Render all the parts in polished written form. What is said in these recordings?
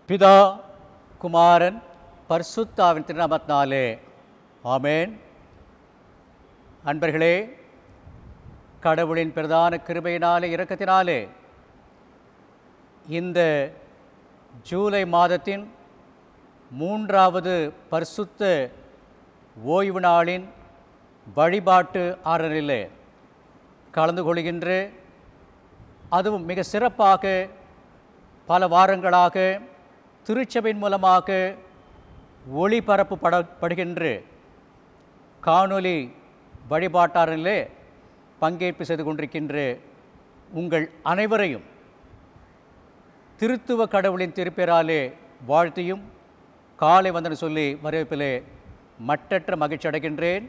பிதா, குமாரன், பரிசுத்தாவின் திருநாமத்தினாலே ஆமென். அன்பர்களே, கடவுளின் பிரதான கிருபையினாலே இரக்கத்தினாலே இந்த ஜூலை மாதத்தின் 3வது பரிசுத்த ஓய்வு நாளின் வழிபாட்டு ஆராதனையிலே கலந்து கொள்கின்ற, அதுவும் மிக சிறப்பாக பல வாரங்களாக திருச்சபையின் மூலமாக ஒளிபரப்பப்படுகின்ற காணொலி வழிபாட்டாரிலே பங்கேற்பு செய்து கொண்டிருக்கின்ற உங்கள் அனைவரையும் திருத்துவ கடவுளின் திருப்பெயராலே வாழ்த்தியும் காலை வந்தன சொல்லி வரவேற்பிலே மட்டற்ற மகிழ்ச்சி அடைகின்றேன்.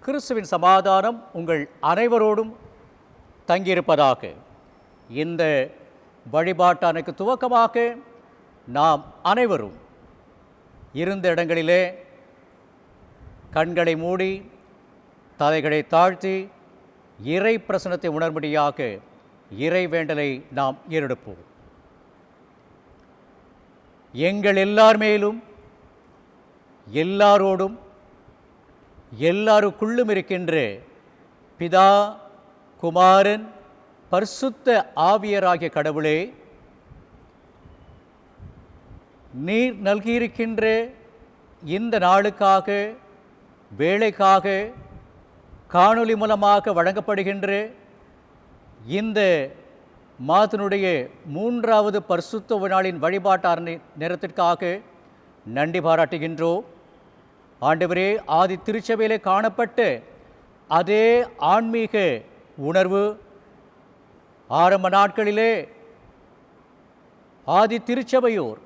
கிறிஸ்துவின் சமாதானம் உங்கள் அனைவரோடும் தங்கியிருப்பதாக. இந்த வழிபாட்டானுக்கு துவக்கமாக நாம் அனைவரும் இருந்த இடங்களிலே கண்களை மூடி தலைகளை தாழ்த்தி இறை பிரசன்னத்தை உணர்ம்படியாக இறை வேண்டலை நாம் ஏறெடுப்போம். எங்கள் எல்லார் மேலும் எல்லாரோடும் எல்லாருக்குள்ளும் இருக்கின்ற பிதா, குமாரன், பரிசுத்த ஆவியராகிய கடவுளே, நீர் நல்கியிருக்கின்ற இந்த நாளுக்காக, வேளைக்காக, காணொளி மூலமாக வழங்கப்படுகின்ற இந்த மாதத்தினுடைய 3வது பரிசுத்த நாளின் வழிபாட்டு நேரத்திற்காக நன்றி பாராட்டுகின்றோம். ஆண்டவரே, ஆதி திருச்சபையிலே காணப்பட்ட அதே ஆன்மீக உணர்வு ஆரம்ப நாட்களிலே ஆதி திருச்சபையோர்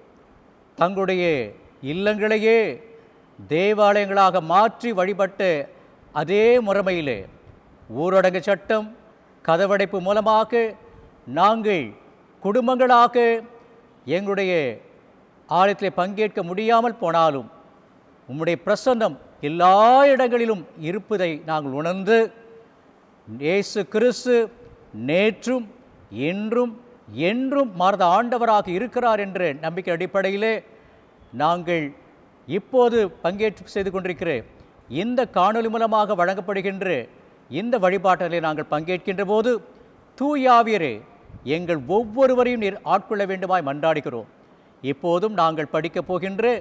தங்களுடைய இல்லங்களையே தேவாலயங்களாக மாற்றி வழிபட்ட அதே முறைமையிலே ஊரடங்கு சட்டம், கதவடைப்பு மூலமாக நாங்கள் குடும்பங்களாக எங்களுடைய ஆலயத்திலே பங்கேற்க முடியாமல் போனாலும் உம்முடைய பிரசன்னம் எல்லா இடங்களிலும் இருப்பதை நாங்கள் உணர்ந்து, இயேசு கிறிஸ்து நேற்றும் இன்றும் என்றும் மாறாத ஆண்டவராக இருக்கிறார் என்ற நம்பிக்கை அடிப்படையிலே நாங்கள் இப்போது பங்கேற்று செய்து கொண்டிருக்கிற இந்த காணொளி மூலமாக வழங்கப்படுகின்ற இந்த வழிபாட்டிலே நாங்கள் பங்கேற்கின்ற போது தூயாவியரே எங்கள் ஒவ்வொருவரையும் நீர் ஆட்கொள்ள வேண்டுமாய் மன்றாடுகிறோம். இப்போதும் நாங்கள் படிக்கப் போகின்ற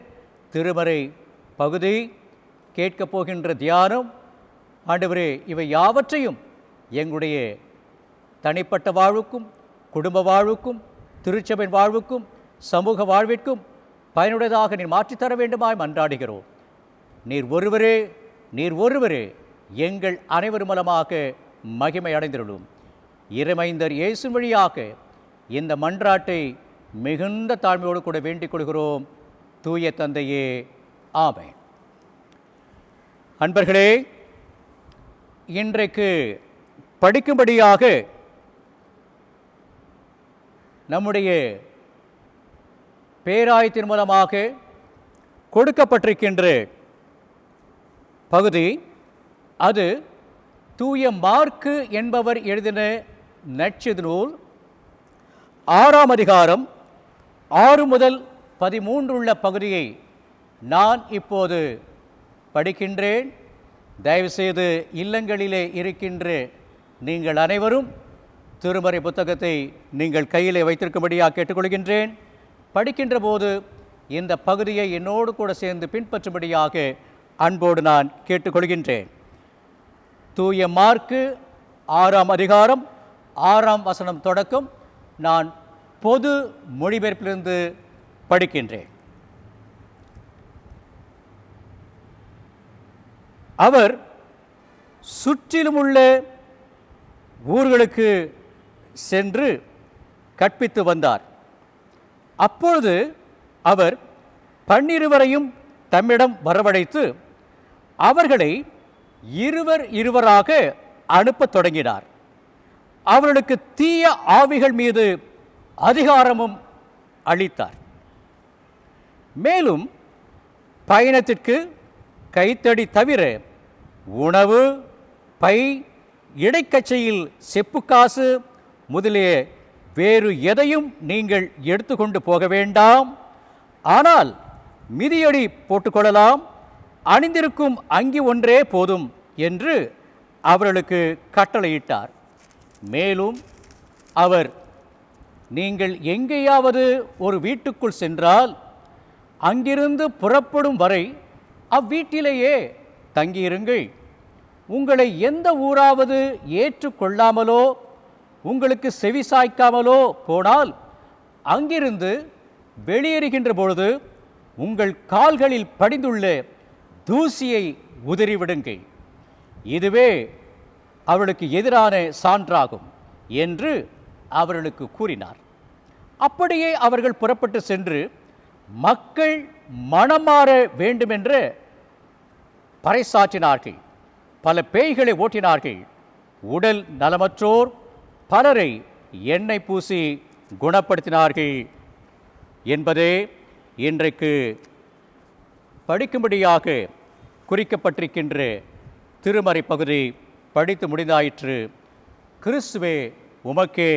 திருமறை பகுதி, கேட்கப் போகின்ற தியானம், ஆண்டவரே, இவை யாவற்றையும் எங்களுடைய தனிப்பட்ட வாழ்வுக்கும், குடும்ப வாழ்வுக்கும், திருச்சபை வாழ்வுக்கும், சமூக வாழ்விற்கும் பயனுடையதாக நீர் மாற்றித்தர வேண்டுமாய் மன்றாடுகிறோம். நீர் ஒருவரே எங்கள் அனைவர் மூலமாக மகிமை அடைந்திருளும். இறைமைந்தர் இயேசு வழியாக இந்த மன்றாட்டை மிகுந்த தாழ்மையோடு கூட வேண்டிக் கொள்கிறோம். தூய தந்தையே, ஆமென். அன்பர்களே, இன்றைக்கு படிக்கும்படியாக நம்முடைய பேராயத்தின் மூலமாக கொடுக்கப்பட்டிருக்கின்ற பகுதி, அது தூய மார்க்கு என்பவர் எழுதின நற்செய்தி நூல் 6ஆம் அதிகாரம் 6 முதல் 13 உள்ள பகுதியை நான் இப்போது படிக்கின்றேன். தயவுசெய்து இல்லங்களிலே இருக்கின்ற நீங்கள் அனைவரும் திருமறை புத்தகத்தை நீங்கள் கையிலே வைத்திருக்கும்படியாக கேட்டுக்கொள்கின்றேன். படிக்கின்ற போது இந்த பகுதியை என்னோடு கூட சேர்ந்து பின்பற்றும்படியாக அன்போடு நான் கேட்டுக்கொள்கின்றேன். தூய மார்க்கு 6ஆம் அதிகாரம் 6ஆம் வசனம் தொடக்கம் நான் பொது மொழிபெயர்ப்பிலிருந்து படிக்கின்றேன். அவர் சுற்றிலும் உள்ள ஊர்களுக்கு சென்று கற்பித்து வந்தார். அப்பொழுது அவர் 12 தம்மிடம் வரவழைத்து அவர்களை இருவராக அனுப்பத் தொடங்கினார். அவர்களுக்கு தீய ஆவிகள் மீது அதிகாரமும் அளித்தார். மேலும் பயணத்திற்கு கைத்தடி தவிர உணவு, பை, இடைக்கச்சையில் செப்புக்காசு முதலிய வேறு எதையும் நீங்கள் எடுத்துக்கொண்டு போக வேண்டாம். ஆனால் மிதியடி போட்டுக்கொள்ளலாம், அணிந்திருக்கும் அங்கி ஒன்றே போதும் என்று அவர்களுக்கு கட்டளையிட்டார். மேலும் அவர், நீங்கள் எங்கேயாவது ஒரு வீட்டுக்குள் சென்றால் அங்கிருந்து புறப்படும் வரை அவ்வீட்டிலேயே தங்கியிருங்கள். உங்களை எந்த ஊராவது ஏற்றுக்கொள்ளாமலோ உங்களுக்கு செவிசாய்க்காமலோ போனால் அங்கிருந்து வெளியேறுகின்ற பொழுது உங்கள் கால்களில் படிந்துள்ள தூசியை உதறிவிடுங்கள். இதுவே அவர்களுக்கு எதிரான சான்றாகும் என்று அவர்களுக்கு கூறினார். அப்படியே அவர்கள் புறப்பட்டு சென்று மக்கள் மனமாற வேண்டுமென்று பறைசாற்றினார்கள். பல பேய்களை ஓட்டினார்கள். உடல் நலமற்றோர் பலரை எண்ணெய் பூசி குணப்படுத்தினார்கள் என்பதே இன்றைக்கு படிக்கும்படியாக குறிக்கப்பட்டிருக்கின்ற திருமறை பகுதி படித்து முடிந்தாயிற்று. கிறிஸ்துவே உமக்கே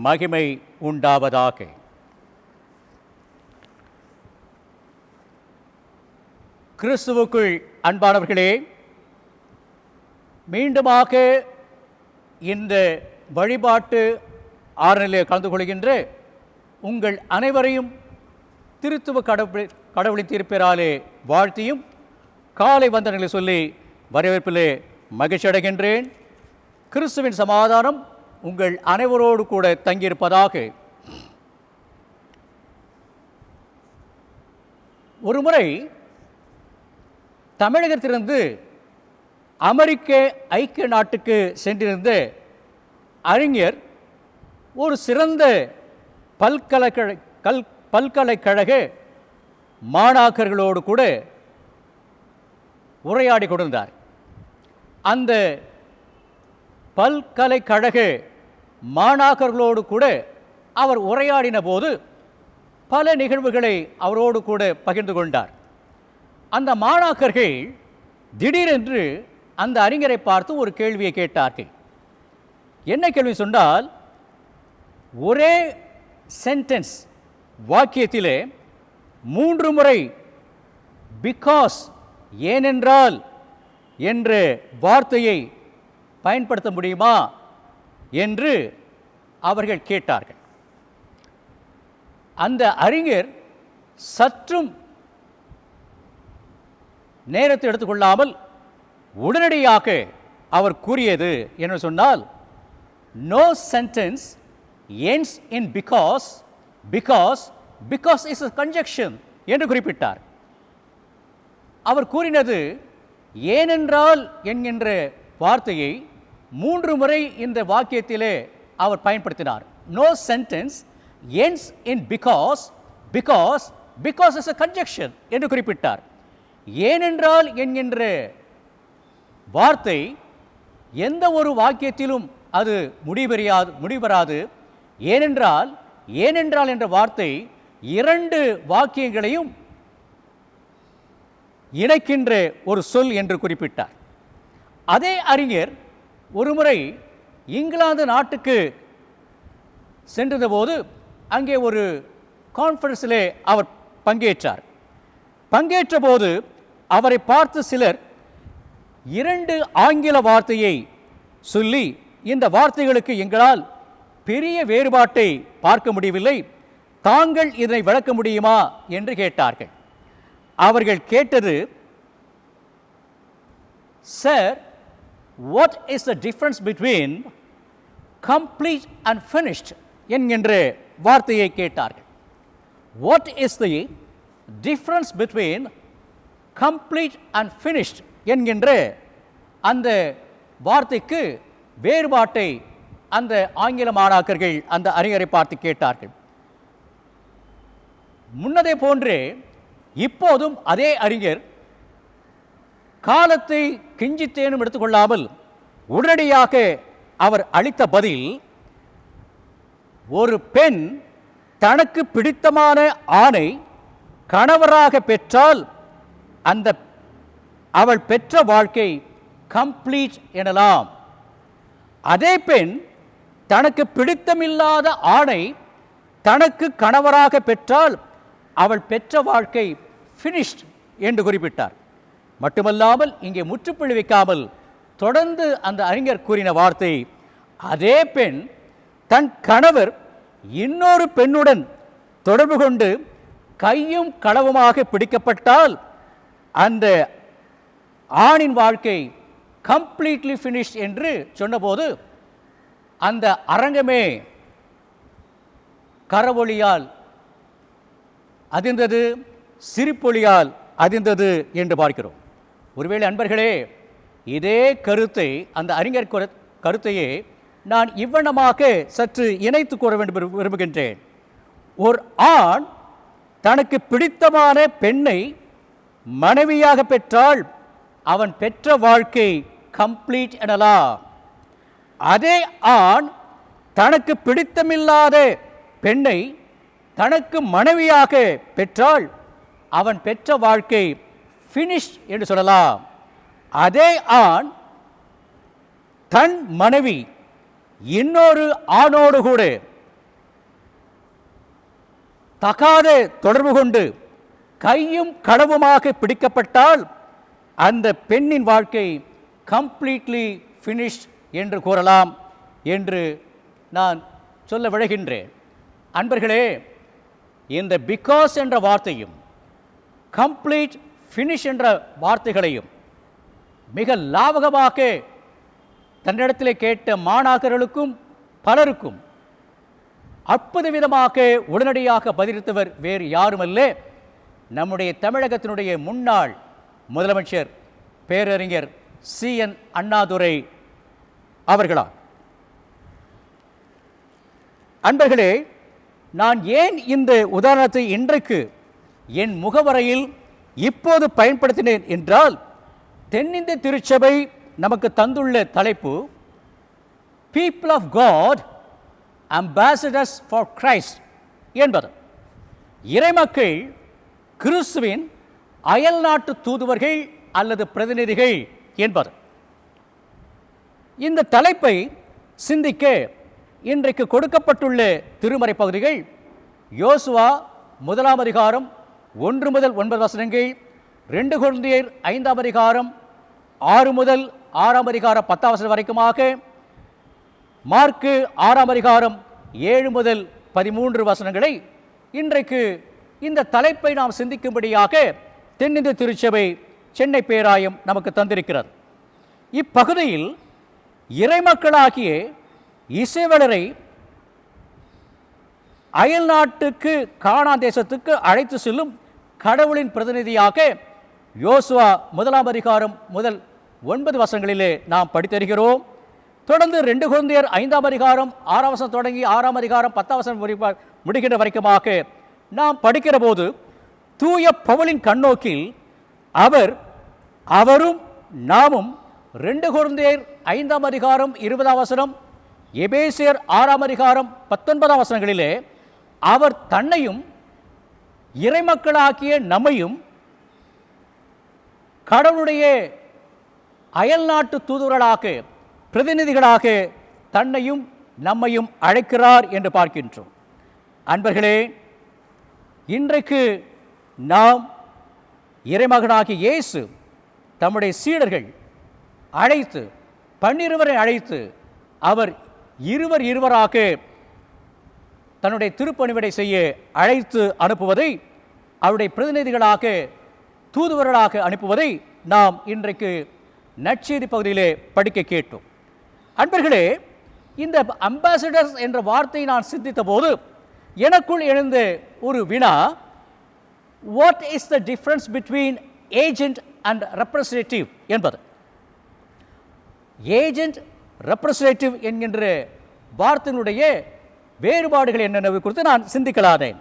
மகிமை உண்டாவதாக. கிறிஸ்துவுக்குள் அன்பானவர்களே, மீண்டுமாக இந்த வழிபாட்டு ஆறுநிலையை கலந்து கொள்கின்ற உங்கள் அனைவரையும் திருத்துவ கடவுளின் திருப்பெயராலே வாழ்த்தியும் காலை வந்தனங்களை சொல்லி வரவேற்பிலே மகிழ்ச்சி அடைகின்றேன். கிறிஸ்துவின் சமாதானம் உங்கள் அனைவரோடு கூட தங்கியிருப்பதாக. ஒருமுறை தமிழகத்திலிருந்து அமெரிக்க ஐக்கிய நாட்டுக்கு சென்றிருந்த அறிஞர் ஒரு சிறந்த பல்கலைக்கழக மாணாக்கர்களோடு கூட உரையாடி கொண்டிருந்தார். அந்த பல்கலைக்கழக மாணாக்கர்களோடு கூட அவர் உரையாடின போது பல நிகழ்வுகளை அவரோடு கூட பகிர்ந்து கொண்டார். அந்த மாணாக்கர்கள் திடீரென்று அந்த அறிஞரை பார்த்து ஒரு கேள்வியை கேட்டார்கள். என்ன கேள்வி சொன்னால், ஒரே சென்டென்ஸ் வாக்கியத்திலே 3 முறை பிகாஸ் ஏனென்றால் என்ற வார்த்தையை பயன்படுத்த முடியுமா என்று அவர்கள் கேட்டார்கள். அந்த அறிஞர் சற்றும் நேரத்தை எடுத்துக்கொள்ளாமல் உடனடியாக அவர் கூறியது என்ன சொன்னால், no sentence ends in because is a conjunction என்று குறிப்பிட்டார். அவர் கூறினது ஏனென்றால் என்கின்ற வார்த்தையை 3 முறை இந்த வாக்கியத்திலே அவர் பயன்படுத்தினார். No sentence ends in because is a conjunction என்று குறிப்பிட்டார். ஏனென்றால் என்கின்ற வார்த்தை எந்த ஒரு வாக்கியத்திலும் அது முடிவராது. ஏனென்றால் என்ற வார்த்தை 2 வாக்கியங்களையும் இணைக்கின்ற ஒரு சொல் என்று குறிப்பிட்டார். அதே அறிஞர் ஒருமுறை இங்கிலாந்து நாட்டுக்கு சென்றபோது அங்கே ஒரு கான்ஃபரன்ஸிலே அவர் பங்கேற்ற போது அவரை பார்த்து சிலர் 2 ஆங்கில வார்த்தையை சொல்லி, இந்த வார்த்தைகளுக்கு எங்களால் பெரிய வேறுபாட்டை பார்க்க முடியவில்லை, தாங்கள் இதனை விளக்க முடியுமா என்று கேட்டார்கள். அவர்கள் கேட்டது, sir, what is the difference between complete and finished என்கின்ற வார்த்தையை கேட்டார்கள். What is the difference between complete and finished என்கின்ற அந்த வார்த்தைக்கு வேறுபாட்டை அந்த ஆங்கில மாணாக்கர்கள் அந்த அறிஞரை பார்த்து கேட்டார்கள். முன்னதே போன்றே இப்போதும் அதே அறிஞர் காலத்தை கிஞ்சித்தேனும் எடுத்துக்கொள்ளாமல் உடனடியாக அவர் அளித்த பதில், ஒரு பெண் தனக்கு பிடித்தமான ஆணை கணவராக பெற்றால் அந்த அவள் பெற்ற வாழ்க்கை கம்ப்ளீட் எனலாம். அதே பெண் தனக்கு பிடித்தமில்லாத ஆணை தனக்கு கணவராக பெற்றால் அவள் பெற்ற வாழ்க்கை ஃபினிஷ்ட் என்று குறிப்பிட்டார். மட்டுமல்லாமல் இங்கே முற்றுப்புள்ளி வைக்காமல் தொடர்ந்து அந்த அறிஞர் கூறின வார்த்தை, அதே பெண் தன் கணவர் இன்னொரு பெண்ணுடன் தொடர்பு கொண்டு கையும் களவுமாக பிடிக்கப்பட்டால் அந்த ஆணின் வாழ்க்கை கம்ப்ளீட்லி ஃபினிஷ் என்று சொன்னபோது அந்த அரங்கமே கரவொலியால் அதிர்ந்தது, சிரிப்பொலியால் அதிர்ந்தது என்று பார்க்கிறோம். ஒருவேளை அன்பர்களே, இதே கருத்தை, அந்த அறிஞர் கருத்தையே நான் இவ்வண்ணமாக சற்று இணைத்து கூற வேண்டும் விரும்புகின்றேன். ஒரு ஆண் தனக்கு பிடித்தமான பெண்ணை மனைவியாக பெற்றால் அவன் பெற்ற வாழ்க்கை கம்ப்ளீட் எனலாம். அதே ஆண் தனக்கு பிடித்தமில்லாத பெண்ணை தனக்கு மனைவியாக பெற்றால் அவன் பெற்ற வாழ்க்கை ஃபினிஷ் என்று சொல்லலாம். அதே ஆண் தன் மனைவி இன்னொரு ஆணோடு கூட தகாத தொடர்பு கொண்டு கையும் களவுமாக பிடிக்கப்பட்டால் அந்த பெண்ணின் வாழ்க்கை கம்ப்ளீட்லி ஃபினிஷ் என்று கூறலாம் என்று நான் சொல்ல விழைகின்றேன். அன்பர்களே, இந்த பிகாஸ் என்ற வார்த்தையும் கம்ப்ளீட் ஃபினிஷ் என்ற வார்த்தைகளையும் மிக லாவகமாக தன்னிடத்திலே கேட்ட மாணாக்கர்களுக்கும் பலருக்கும் அற்புத விதமாக உடனடியாக பதிலளித்தவர் வேறு யாருமல்ல, நம்முடைய தமிழகத்தினுடைய முன்னாள் முதலமைச்சர் பேரறிஞர் CN அண்ணாதுரை அவர்களா. அன்பர்களே, நான் ஏன் இந்த உதாரணத்தை இன்றைக்கு என் முகவரையில் இப்போது பயன்படுத்தினேன் என்றால், தென்னிந்திய திருச்சபை நமக்கு தந்துள்ள தலைப்பு people of God ambassadors for Christ என்பது. இறைமக்கள் கிறிஸ்துவின் அயல் நாட்டு தூதுவர்கள் அல்லது பிரதிநிதிகள் என்பது. இந்த தலைப்பை சிந்திக்க இன்றைக்கு கொடுக்கப்பட்டுள்ள திருமறை பகுதிகள் யோசுவா 1 அதிகாரம் 1 முதல் 9 வசனங்கள், 2 கொரிந்தியர் 5 அதிகாரம் 6 முதல் 6 அதிகாரம் 10 வசனம் வரைக்குமாக, மார்க்கு 6 அதிகாரம் 7 முதல் 13 வசனங்களை இன்றைக்கு இந்த தலைப்பை நாம் சிந்திக்கும்படியாக தென்னிந்திய திருச்சபை சென்னை பேராயம் நமக்கு தந்திருக்கிறது. இப்பகுதியில் இறைமக்களாகிய இஸ்ரவேலரை அயல் நாட்டுக்கு கானான் தேசத்துக்கு அழைத்து செல்லும் கடவுளின் பிரதிநிதியாக யோசுவா 1 அதிகாரம் முதல் 9 வசனங்களிலே நாம் படித்தருகிறோம். தொடர்ந்து 2 கொரிந்தியர் 5 அதிகாரம் 6 வசனம் தொடங்கி 6 அதிகாரம் 10 வசனம் முடிகின்ற வரைக்குமாக நாம் படிக்கிற போது தூய பவுலின் கண்ணோக்கில் அவரும் நாமும் 2 கொரிந்தியர் 5 அதிகாரம் 20 வசனம், எபேசியர் 6 அதிகாரம் 19 வசனங்களிலே அவர் தன்னையும் இறைமக்களாகிய நம்மையும் கடவுளுடைய அயல் நாட்டு தூதுவர்களாக, பிரதிநிதிகளாக தன்னையும் நம்மையும் அழைக்கிறார் என்று பார்க்கின்றோம். அன்பர்களே, இன்றைக்கு நாம் இறைமகனாகிய இயேசு தம்முடைய சீடர்கள் அழைத்து 12 அழைத்து அவர் இருவராக தன்னுடைய திருப்பணிவிடை செய்ய அழைத்து அனுப்புவதை, அவருடைய பிரதிநிதிகளாக தூதுவர்களாக அனுப்புவதை நாம் இன்றைக்கு நற்செய்தி பகுதியிலே படிக்க கேட்டோம். அன்பர்களே, இந்த அம்பாசடர்ஸ் என்ற வார்த்தையை நான் சிந்தித்த போது எனக்குள் எழுந்த ஒரு வினா, what is the difference between agent and representative என்பது. ஏஜென்ட், ரெப்ரசன்டேட்டிவ் என்கின்ற வார்த்தையினுடைய வேறுபாடுகள் என்னென்ன குறித்து நான் சிந்திக்கலானேன்.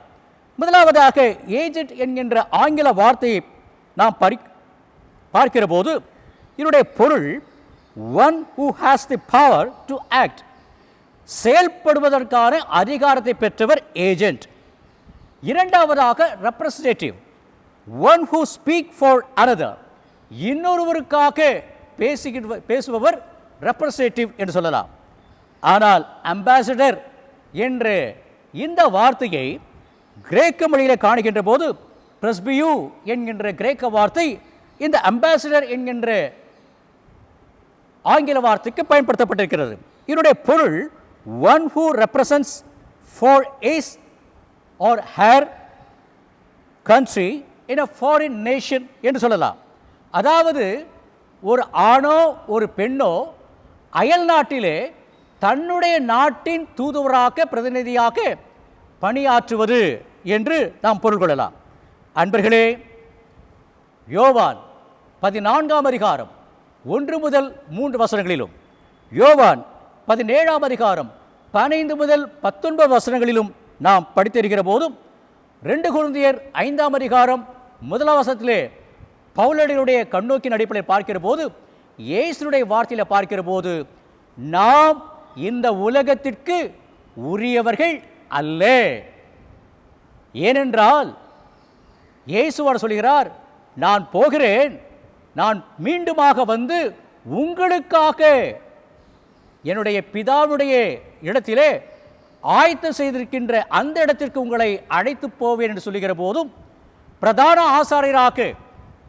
முதலாவதாக ஏஜென்ட் என்கின்ற ஆங்கில வார்த்தையை நாம் பார்க்கிற போது இதனுடைய பொருள் one who has the power to act, செயல்படுவதற்கான அதிகாரத்தை பெற்றவர் ஏஜென்ட். இரண்டாவதாக representative, one who speak for another, இன்னொருவருக்காக பேசுபவர் ரெப்ரசன்டேட்டிவ் என்று சொல்லலாம். ஆனால் அம்பாசடர் என்ற இந்த வார்த்தையை கிரேக்க மொழியிலே காணுகின்ற போது பிரஸ்பியூ என்கின்ற கிரேக்க வார்த்தை இந்த அம்பாசிடர் என்கின்ற ஆங்கில வார்த்தைக்கு பயன்படுத்தப்பட்டிருக்கிறது. இதனுடைய பொருள் one who represents for is R her country in a foreign nation என்று சொல்லலாம். அதாவது ஒரு ஆணோ ஒரு பெண்ணோ அயல் நாட்டிலே தன்னுடைய நாட்டின் தூதுவராக பிரதிநிதியாக பணியாற்றுவது என்று நாம் பொருள் கொள்ளலாம். அன்பர்களே, யோவான் 14ஆம் அதிகாரம் 1 முதல் 3 வசனங்களிலும், யோவான் 17ஆம் அதிகாரம் 15 முதல் 19 வசனங்களிலும் நாம் படித்திருக்கிற போதும், 2 கொரிந்தியர் 5ஆம் அதிகாரம் 1 வசனத்திலே பவுலடிகளுடைய கண்ணோக்கின் அடிப்படையில் பார்க்கிற போது, இயேசுடைய வார்த்தையில் பார்க்கிற போது, நாம் இந்த உலகத்திற்கு உரியவர்கள் அல்ல. ஏனென்றால் இயேசுவார் சொல்கிறார், நான் போகிறேன், நான் மீண்டுமாக வந்து உங்களுக்காக என்னுடைய பிதாவுடைய இடத்திலே ஆயத்தம் செய்திருக்கின்ற அந்த இடத்திற்கு உங்களை அழைத்து போவேன் என்று சொல்லுகிற போதும், பிரதான ஆசாரியராக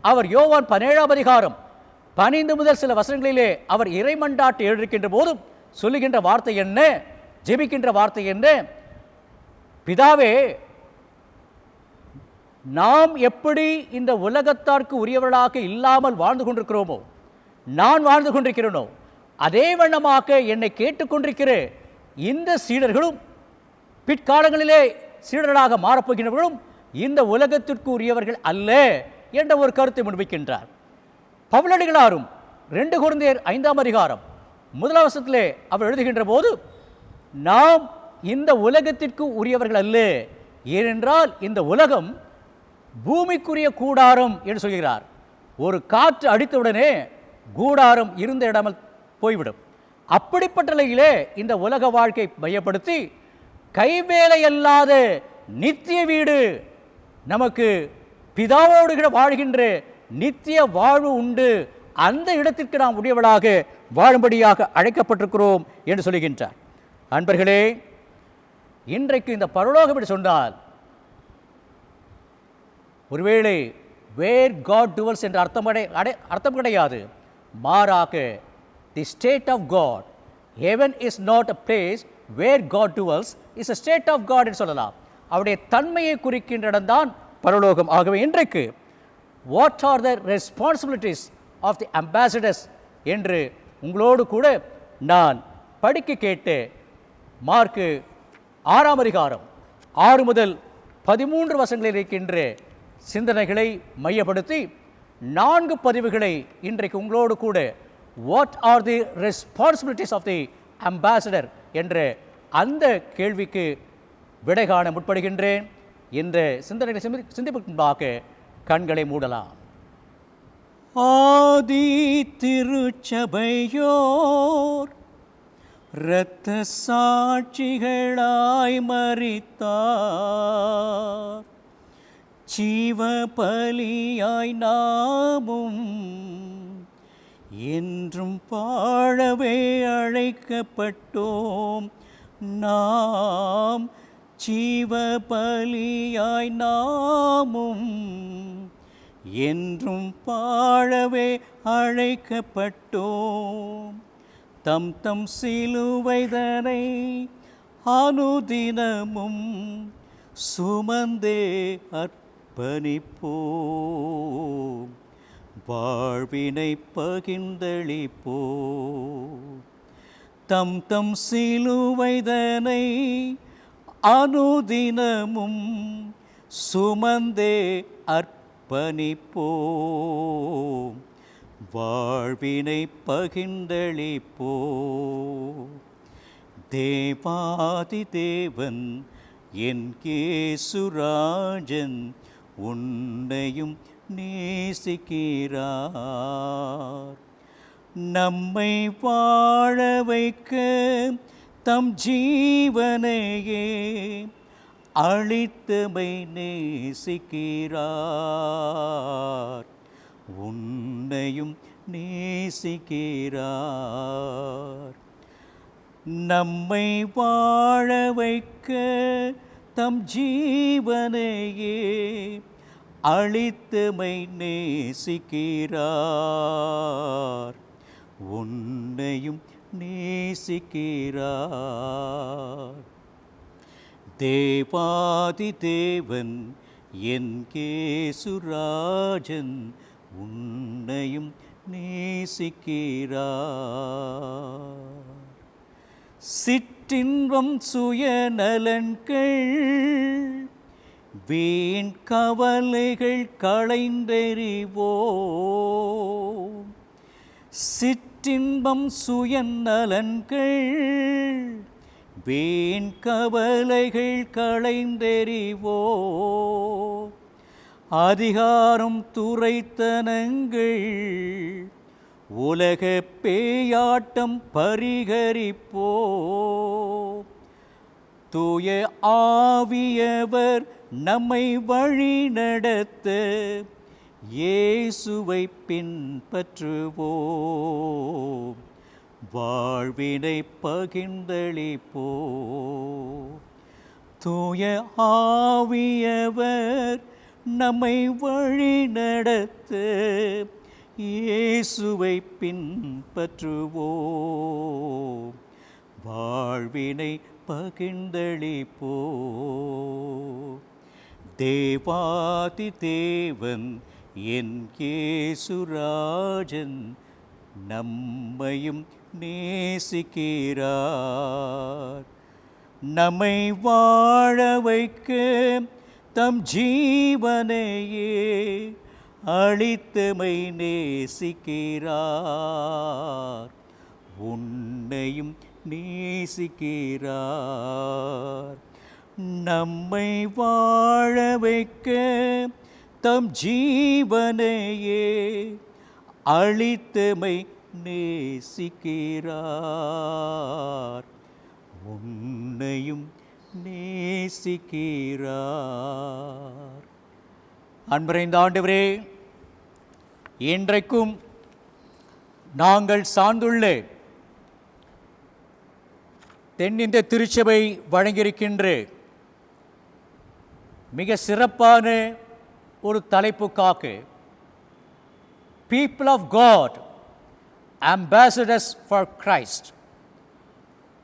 அவர் யோவான் 17ஆம் அதிகாரம் 15 முதல் சில வசனங்களிலே அவர் இறைமண்டாட்டு எழுதியிருக்கின்ற போதும் சொல்லுகின்ற வார்த்தை என்ன, ஜெபிக்கின்ற வார்த்தை என்ன? பிதாவே, நாம் எப்படி இந்த உலகத்தார்க்கு உரியவர்களாக இல்லாமல் வாழ்ந்து கொண்டிருக்கிறோமோ, நான் வாழ்ந்து கொண்டிருக்கிறேனோ, அதே வண்ணமாக என்னை கேட்டுக்கொண்டிருக்கிற இந்த சீடர்களும் பிற்காலங்களிலே சீடர்களாக மாறப்போகின்றவர்களும் இந்த உலகத்திற்கு உரியவர்கள் அல்ல என்ற ஒரு கருத்தை முன்வைக்கின்றார். பவுலடிகளாரும் 2 கொரிந்தியர் 5ஆம் அதிகாரம் 1 வசனத்திலே அவர் எழுதுகின்ற போது, நாம் இந்த உலகத்திற்கு உரியவர்கள் அல்ல, ஏனென்றால் இந்த உலகம் பூமிக்குரிய கூடாரம் என்று சொல்கிறார். ஒரு காற்று அடித்தவுடனே கூடாரம் இருந்த இடமல் போய்விடும். அப்படிப்பட்ட நிலையிலே இந்த உலக வாழ்க்கை மையப்படுத்தி கைவேலை அல்லாத நித்திய வீடு, நமக்கு பிதாவோடு வாழ்கின்ற நித்திய வாழ்வு உண்டு, அந்த இடத்திற்கு நாம் உடையவளாக வாழும்படியாக அழைக்கப்பட்டிருக்கிறோம் என்று சொல்லுகின்றார். அன்பர்களே, இன்றைக்கு இந்த பரலோகம் என்று சொன்னால் ஒருவேளை வேர் காட் டுவல்ஸ் என்ற அர்த்தம் கிடையாது. மாறாக the state of God, heaven is not a place where God dwells, is a state of God என்று சொல்லலாம். அவருடைய தன்மையை குறிக்கின்ற இடம்தான் பரலோகம். ஆகவே இன்றைக்கு what are the responsibilities of the ambassadors என்று உங்களோடு கூட நான் படிக்க கேட்டு மார்க்கு 6ஆம் அதிகாரம் 6 முதல் 13 வசனங்களில் இருக்கின்ற சிந்தனைகளை மையப்படுத்தி 4 பதிவுகளை இன்றைக்கு உங்களோடு கூட what are the responsibilities of the ambassador என்ற அந்த கேள்விக்கு விடை காண முற்படுகின்றேன். இந்த சிந்தனைகளை சிந்திப்பதற்காக கண்களை மூடலாம். ஆதி திருச்சபையோர் இரத்த சாட்சிகளாய் மரித்தார், ஜீவ பலியாய் நாமும் என்றும் வாழவே அழைக்கப்பட்டோம். நாம் ஜீவ பலியாய் நாமும் என்றும் வாழவே அழைக்கப்பட்டோம். தம் தம் சிலுவைதனை அனுதினமும் சுமந்தே அர்ப்பணிப்போம், வாழ்வினை பகிர்ந்தளிப்போம். தம் தம் சிலுவைதனை அனுதினமும் சுமந்தே அர்ப்பணிப்போம், வாழ்வினை பகிர்ந்தளிப்போம். தேவாதி தேவன் என் இயேசுராஜன் உன்னையும் நேசிக்கிறார். நம்மை வாழ வைக்க தம் ஜீவனையே அளித்தமை நேசிக்கிறார், உன்னையும் நேசிக்கிறார். நம்மை வாழ வைக்க தம் ஜீவனையே அளித்தமை நேசிக்கிறார், உன்னையும் நேசிக்கிறார். தேவாதி தேவன் என் கேசுராஜன் உன்னையும் நேசிக்கிறார். சிற்றின்பம் சுயநலன்கள் வீண் கவலைகள் களைந்தெறிவோம். சிற்றின்பம் சுயநலன்கள் வீண் கவலைகள் களைந்தெறிவோம். அதிகாரம் துரைத்தனங்கள் உலக பேயாட்டம் பரிகரிப்போ. தூய ஆவியவர் நம்மை வழி நடத்த இயேசுவை பின்பற்றுவோம். வாழ்வினை பகிர்ந்தளிப்போ. தூய ஆவியவர் நம்மை வழி நடத்த இயேசுவை பின்பற்றுவோம். வாழ்வினை பகிர்ந்தளிப்போ. தேவாதி தேவன் என் கேசுராஜன் நம்மையும் நேசிக்கிறார். நம்மை வாழ வைக்க தம் ஜீவனையே அளித்தமை நேசிக்கிறார், உன்னையும் நேசிக்கிறார். நம்மை வாழ வைக்க தம் ஜீவனையே அளித்தமை நேசிக்கிறார், உன்னையும் நேசிக்கிறார். அன்பரைந்த ஆண்டவரே, இன்றைக்கும் நாங்கள் சார்ந்துள்ள தென்னிந்திய திருச்சபை வழங்கியிருக்கின்ற மிக சிறப்பான ஒரு தலைப்புக்காக people of God ambassadors for Christ,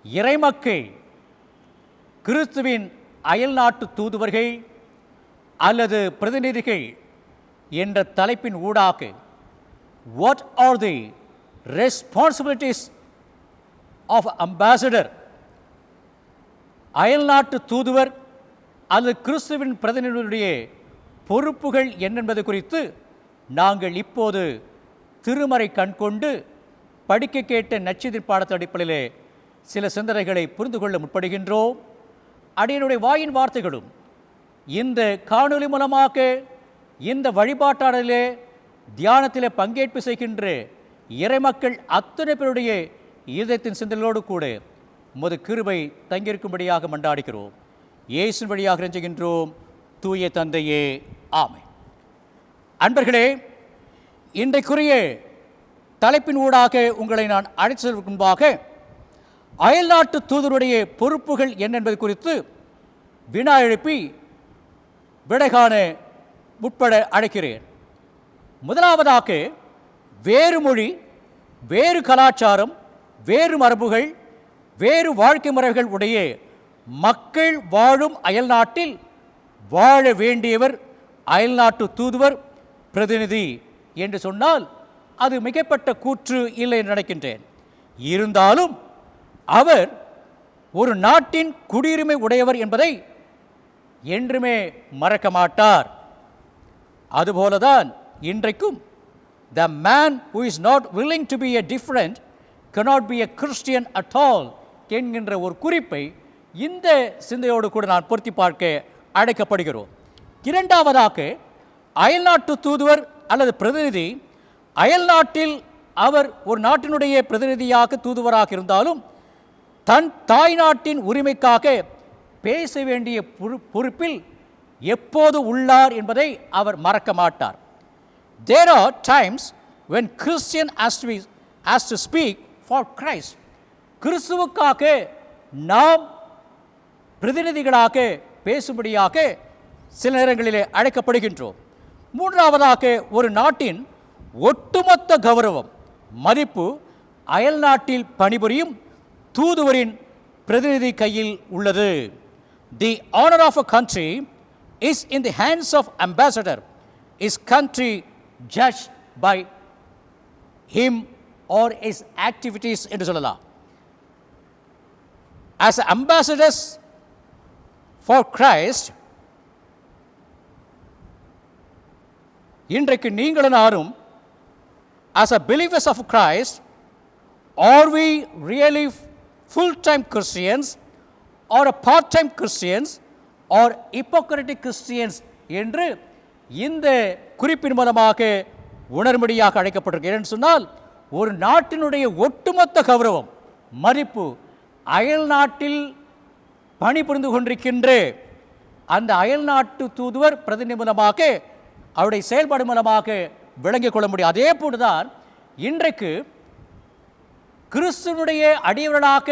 இறைமக்கள் கிறிஸ்துவின் அயல்நாட்டு தூதுவர்கள் அல்லது பிரதிநிதிகள் என்ற தலைப்பின் ஊடாக what are the responsibilities of ambassador, அயல்நாட்டு தூதுவர் அல்லது கிறிஸ்துவின் பிரதிநிதியுடைய பொறுப்புகள் என்னென்பது குறித்து நாங்கள் இப்போது திருமறை கண்கொண்டு படிக்க கேட்ட நற்செய்தி பாடத்தின் அடிப்படையிலே சில சிந்தனைகளை புரிந்து கொள்ள முற்படுகின்றோம். அடியனுடைய வாயின் வார்த்தைகளும் இந்த காணொலி மூலமாக இந்த வழிபாட்டாளர்களே தியானத்தில் பங்கேற்பு செய்கின்ற இறைமக்கள் அத்தனை பேருடைய இதயத்தின் சிந்தனையோடு கூட உமது கிருபை தங்கியிருக்கும்படியாக மன்றாடுகிறோம். இயேசுவின் வழியாக இறைஞ்சுகின்றோம். தூய தந்தையே, ஆமென். அன்பர்களே, இன்றைக்குரிய தலைப்பின் ஊடாக உங்களை நான் அழைத்து செல்வதற்கு முன்பாக அயல்நாட்டு தூதருடைய பொறுப்புகள் என்ன என்பது குறித்து வினா எழுப்பி விடைகாண முற்பட அழைக்கிறேன். முதலாவதாக, வேறு மொழி, வேறு கலாச்சாரம், வேறு மரபுகள், வேறு வாழ்க்கை முறைகள் உடைய மக்கள் வாழும் அயல்நாட்டில் வாழ வேண்டியவர் அயல்நாட்டு தூதுவர் பிரதிநிதி என்று சொன்னால் அது மிகப்பட்ட கூற்று இல்லை என்று நினைக்கின்றேன். இருந்தாலும் அவர் ஒரு நாட்டின் குடியுரிமை உடையவர் என்பதை என்றுமே மறக்க மாட்டார். அதுபோலதான் இன்றைக்கும் the man who is not willing to be a different cannot be a Christian at all என்கின்ற ஒரு குறிப்பை இந்த சிந்தையோடு கூட நான் பொருத்தி பார்க்க அழைக்கப்படுகிறோம். இரண்டாவதாக, அயல்நாட்டு தூதுவர் அல்லது பிரதிநிதி அயல்நாட்டில் அவர் ஒரு நாட்டினுடைய பிரதிநிதியாக தூதுவராக இருந்தாலும் தன் தாய்நாட்டின் உரிமைக்காக பேச வேண்டிய பொறுப்பில் எப்போது உள்ளார் என்பதை அவர் மறக்க மாட்டார். There are times when Christian has to speak for Christ. கிறிஸ்துவுக்காக நாம் பிரதிநிதிகளாக பேசும்படியாக சில நேரங்களிலே அழைக்கப்படுகின்றோம். மூன்றாவதாக, ஒரு நாட்டின் ஒட்டுமொத்த கௌரவம், மதிப்பு அயல் நாட்டில் பணிபுரியும் தூதுவரின் பிரதிநிதி கையில் உள்ளது. தி honor of a country is in the hands of ambassador. Is country judged by him or his activities என்று சொல்லலாம். As ambassadors for Christ, இன்றைக்கு நீங்களும் நானும் as a believers of Christ, are we really full-time Christians or a part-time Christians or hypocritic Christians என்று இந்த குறிப்பின் மூலமாக உணர்மொழியாக அழைக்கப்பட்டிருக்கிறேன் சொன்னால், ஒரு நாட்டினுடைய ஒட்டுமொத்த கௌரவம், மதிப்பு அயல் நாட்டில் பணிபுரிந்து கொண்டிருக்கின்ற அந்த அயல் நாட்டு தூதுவர் பிரதிநிதி மூலமாக, அவருடைய செயல்பாடு மூலமாக விளங்கிக் கொள்ள முடியும். அதே போன்றுதான் இன்றைக்கு கிறிஸ்துவனுடைய அடியவர்களாக,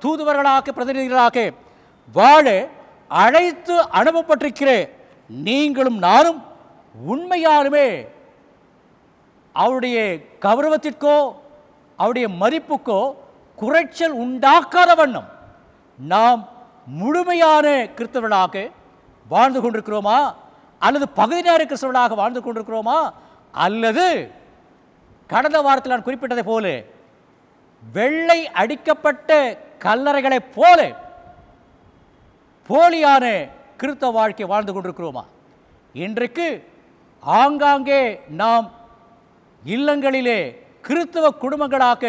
தூதுவர்களாக, பிரதிநிதிகளாக வாழ அழைத்து அனுப்பப்பட்டிருக்கிற நீங்களும் நானும் உண்மையாலுமே அவருடைய கௌரவத்திற்கோ அவருடைய மதிப்புக்கோ குறைச்சல் உண்டாக்காத வண்ணம் நாம் முழுமையான கிறிஸ்தவர்களாக வாழ்ந்து கொண்டிருக்கிறோமா, அல்லது பகுதி நேர கிறிஸ்தவர்களாக வாழ்ந்து கொண்டிருக்கிறோமா, அல்லது கடந்த வாரத்தில் நான் குறிப்பிட்டதை போல வெள்ளை அடிக்கப்பட்ட கல்லறைகளைப் போல போலியான கிறிஸ்தவ வாழ்க்கை வாழ்ந்து கொண்டிருக்கிறோமா? இன்றைக்கு ஆங்காங்கே நாம் இல்லங்களிலே கிறிஸ்தவ குடும்பங்களாக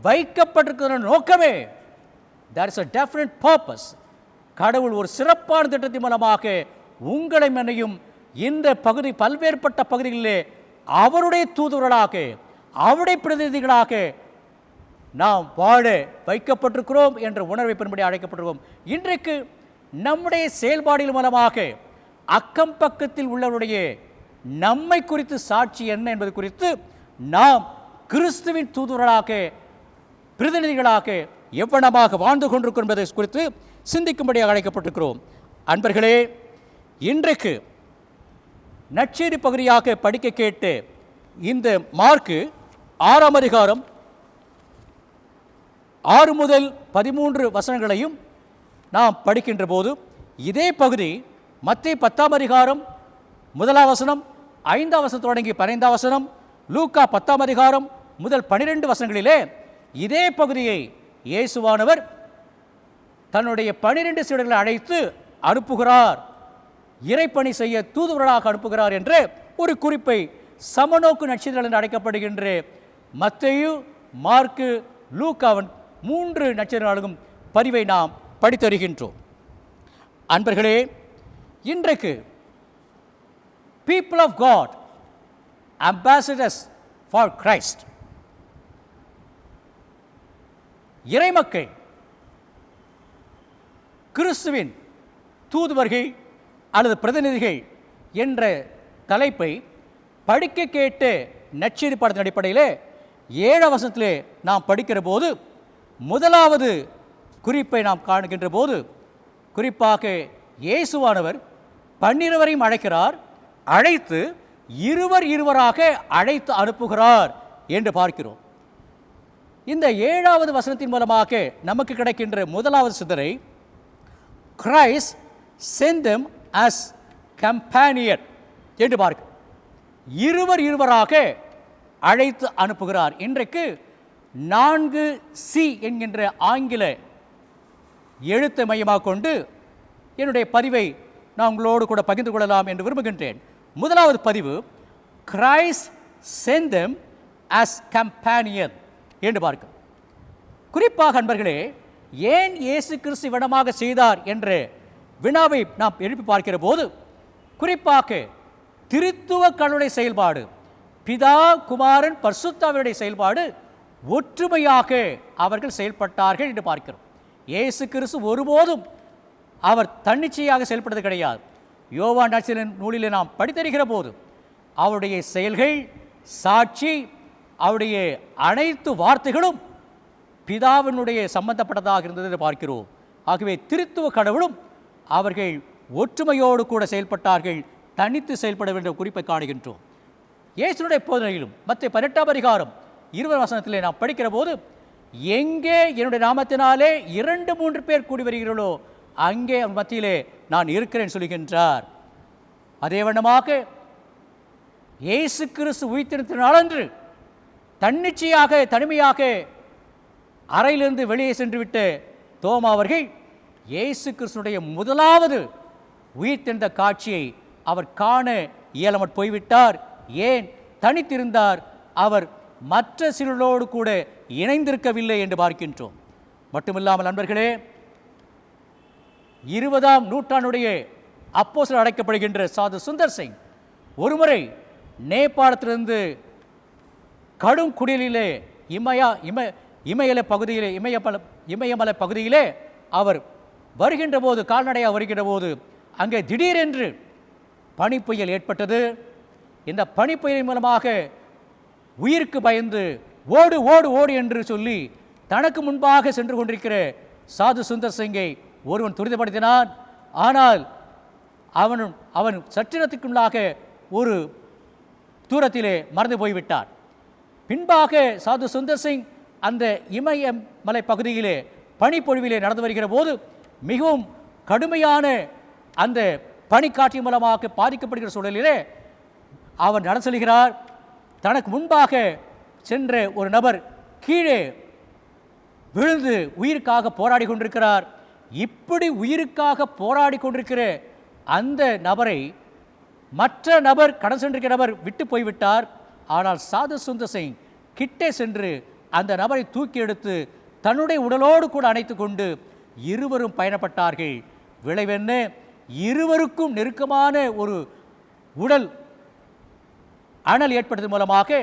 வைக்கப்பட்டிருக்கிற நோக்கமே, there is a definite purpose. கடவுள் ஒரு சிறப்பான திட்டத்தின் மூலமாக உங்களை மனையும் இந்த பகுதி பல்வேறுபட்ட பகுதிகளிலே அவருடைய தூதுவர்களாக, அவருடைய பிரதிநிதிகளாக நாம் வாழ வைக்கப்பட்டிருக்கிறோம் என்ற உணர்வை பெறும்படி அழைக்கப்பட்டிருக்கிறோம். இன்றைக்கு நம்முடைய செயல்பாடுகள் மூலமாக அக்கம் பக்கத்தில் உள்ளவருடைய நம்மை குறித்து சாட்சி என்ன என்பது குறித்து நாம் கிறிஸ்துவின் தூதுவர்களாக, பிரதிநிதிகளாக எவ்வளமாக வாழ்ந்து கொண்டிருக்கிறோம் என்பதை குறித்து சிந்திக்கும்படியாக அழைக்கப்பட்டிருக்கிறோம். அன்பர்களே, இன்றைக்கு நற்செய்தி பகுதியாக படிக்க கேட்டு இந்த மார்க்கு 6ஆம் அதிகாரம் 6 முதல் 13 வசனங்களையும் நாம் படிக்கின்ற போது, இதே பகுதி மத்தேயு 10ஆம் அதிகாரம் 1ஆம் வசனம், 5ஆம் வசனம் தொடங்கி 15ஆம் வசனம், லூக்கா 10ஆம் அதிகாரம் முதல் 12 வசனங்களிலே இதே பகுதியை இயேசுவானவர் தன்னுடைய 12 சீடர்களை அழைத்து அனுப்புகிறார், இறைப்பணி செய்ய தூதுவர்களாக அனுப்புகிறார் என்ற ஒரு குறிப்பை சமநோக்கு நற்செய்திகள் என்று அழைக்கப்படுகின்ற மத்தேயு, மார்க்கு, லூக்காவின் 3 நற்செய்திகளுக்கும் பதிவை நாம் படித்தருகின்றோம். அன்பர்களே, இன்றைக்கு people of God, ambassadors for Christ, இறைமக்கள், கிறிஸ்துவின் தூதுவர்கள் அல்லது பிரதிநிதிகள் என்ற தலைப்பை படிக்க கேட்டு நற்செய்தி பாடத்தின் அடிப்படையில் 7ஆம் வசனத்திலே நாம் படிக்கிற போது, முதலாவது குறிப்பை நாம் காணுகின்ற போது, குறிப்பாக இயேசுவானவர் 12 அழைக்கிறார், அழைத்து இருவராக அழைத்து அனுப்புகிறார் என்று பார்க்கிறோம். இந்த 7ஆவது வசனத்தின் மூலமாக நமக்கு கிடைக்கின்ற முதலாவது சிந்தனை, Christ sent them as companion என்று பார்க்கிறோம். இருவராக அழைத்து அனுப்புகிறார். இன்றைக்கு 4C என்கின்ற ஆங்கில எழுத்தை மையமாக கொண்டு என்னுடைய பதிவை நான் உங்களோடு கூட பகிர்ந்து கொள்ளலாம் என்று விரும்புகின்றேன். முதலாவது பதிவு, Christ sent them as companion என்று பார்க்கிறோம். குறிப்பாக அன்பர்களே, ஏன் இயேசு கிறிஸ்து விடமாக செய்தார் என்ற வினாவை நாம் எழுப்பி பார்க்கிற போது, குறிப்பாக திருத்துவ கடவுளுடைய செயல்பாடு, பிதா, குமாரன், பரிசுத்தாவியுடைய செயல்பாடு ஒற்றுமையாக அவர்கள் செயல்பட்டார்கள் என்று பார்க்கிறோம். இயேசு கிறிஸ்து ஒருபோதும் அவர் தன்னிச்சையாக செயல்பட்டது கிடையாது. யோவான் நற்செய்தி நூலிலே நாம் படித்தறிகிற போது அவருடைய செயல்கள், சாட்சி, அவருடைய அனைத்து வார்த்தைகளும் பிதாவினுடைய சம்பந்தப்பட்டதாக இருந்தது என்று பார்க்கிறோம். ஆகவே திருத்துவ கடவுளும் அவர்கள் ஒற்றுமையோடு கூட செயல்பட்டார்கள், தனித்து செயல்பட வேண்டிய குறிப்பை காணுகின்றோம். இயேசுனுடைய போதனையிலும் மத்திய 18ஆம் அதிகாரம் 20 வசனத்திலே நாம் படிக்கிற போது, எங்கே என்னுடைய நாமத்தினாலே 2-3 பேர் கூடி வருகிறீர்களோ அங்கே மத்தியிலே நான் இருக்கிறேன் சொல்கின்றார். அதே வண்ணமாக இயேசு கிறிஸ்து உயிர்த்தெழுந்த நாளன்று தன்னிச்சையாக தனிமையாக அறையிலிருந்து வெளியே சென்று விட்ட தோமா அவர்கள் இயேசு கிறிஸ்துடைய முதலாவது உயிர்த்தெழுந்த காட்சியை அவர் காண இயலாமற் போய்விட்டார். ஏன்? தனித்திருந்தார். அவர் மற்ற சிலரோடு கூட இணைந்திருக்கவில்லை என்று பார்க்கின்றோம். மட்டுமில்லாமல் நண்பர்களே, 20ஆம் நூற்றாண்டுடைய அப்போஸ்தலர் அழைக்கப்படுகின்ற சாது சுந்தர் சிங் ஒருமுறை நேபாளத்திலிருந்து கடும் குடிலிலே இமயமலை பகுதியிலே அவர் வருகின்ற போது, கால்நடையாக வருகின்ற போது அங்கே திடீரென்று பனிப்புயல் ஏற்பட்டது. இந்த பனிப்புயலின் மூலமாக உயிருக்கு பயந்து ஓடு ஓடு ஓடு என்று சொல்லி தனக்கு முன்பாக சென்று கொண்டிருக்கிற சாது சுந்தர் சிங்கை ஒருவன் துரிதப்படுத்தினான். ஆனால் அவன் சற்றினத்துக்குள்ளாக ஒரு தூரத்திலே மறந்து போய்விட்டான். பின்பாக சாது சுந்தர் சிங் அந்த இமயமலை பகுதியிலே பனிப்பொழிவிலே நடந்து வருகிற போது மிகவும் கடுமையான அந்த பனிக்காட்சி மூலமாக பாதிக்கப்படுகிற சூழலிலே அவர் நடந்து செல்கிறார். தனக்கு முன்பாக சென்ற ஒரு நபர் கீழே விழுந்து உயிருக்காக போராடி கொண்டிருக்கிறார். இப்படி உயிருக்காக போராடி கொண்டிருக்கிற அந்த நபரை மற்ற நபர் கடன் சென்றிருக்கிற நபர் விட்டு போய்விட்டார். ஆனால் சாது சுந்தர் சிங் கிட்டே சென்று அந்த நபரை தூக்கி எடுத்து தன்னுடைய உடலோடு கூட அணைத்து கொண்டு இருவரும் பயணப்பட்டார்கள். விளைவென்ன? இருவருக்கும் நெருக்கமான ஒரு உடல் அனல் ஏற்படுவதன் மூலமாக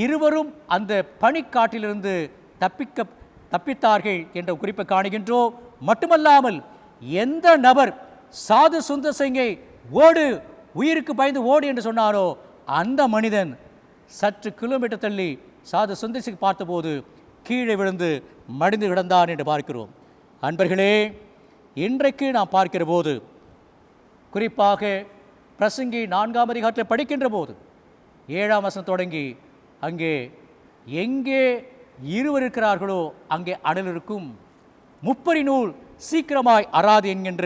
இருவரும் அந்த பனிக்காட்டிலிருந்து தப்பித்தார்கள் என்ற குறிப்பை காணுகின்றோம். மட்டுமல்லாமல் எந்த நபர் சாது சுந்தர் சிங்கை ஓடு, உயிருக்கு பயந்து ஓடு என்று சொன்னாரோ அந்த மனிதன் சற்று கிலோமீட்டர் தள்ளி சாது சுந்தர் சிங் பார்த்தபோது கீழே விழுந்து மடிந்து கிடந்தான் என்று பார்க்கிறோம். அன்பர்களே, இன்றைக்கு நாம் பார்க்கிற போது, குறிப்பாக பிரசங்கி 4ஆம் அதிகாரத்தை படிக்கின்ற போது 7ஆம் வசனம் தொடங்கி அங்கே எங்கே இருவர் இருக்கிறார்களோ அங்கே அனல் இருக்கும், முப்பரி நூல் சீக்கிரமாய் அறாது என்கின்ற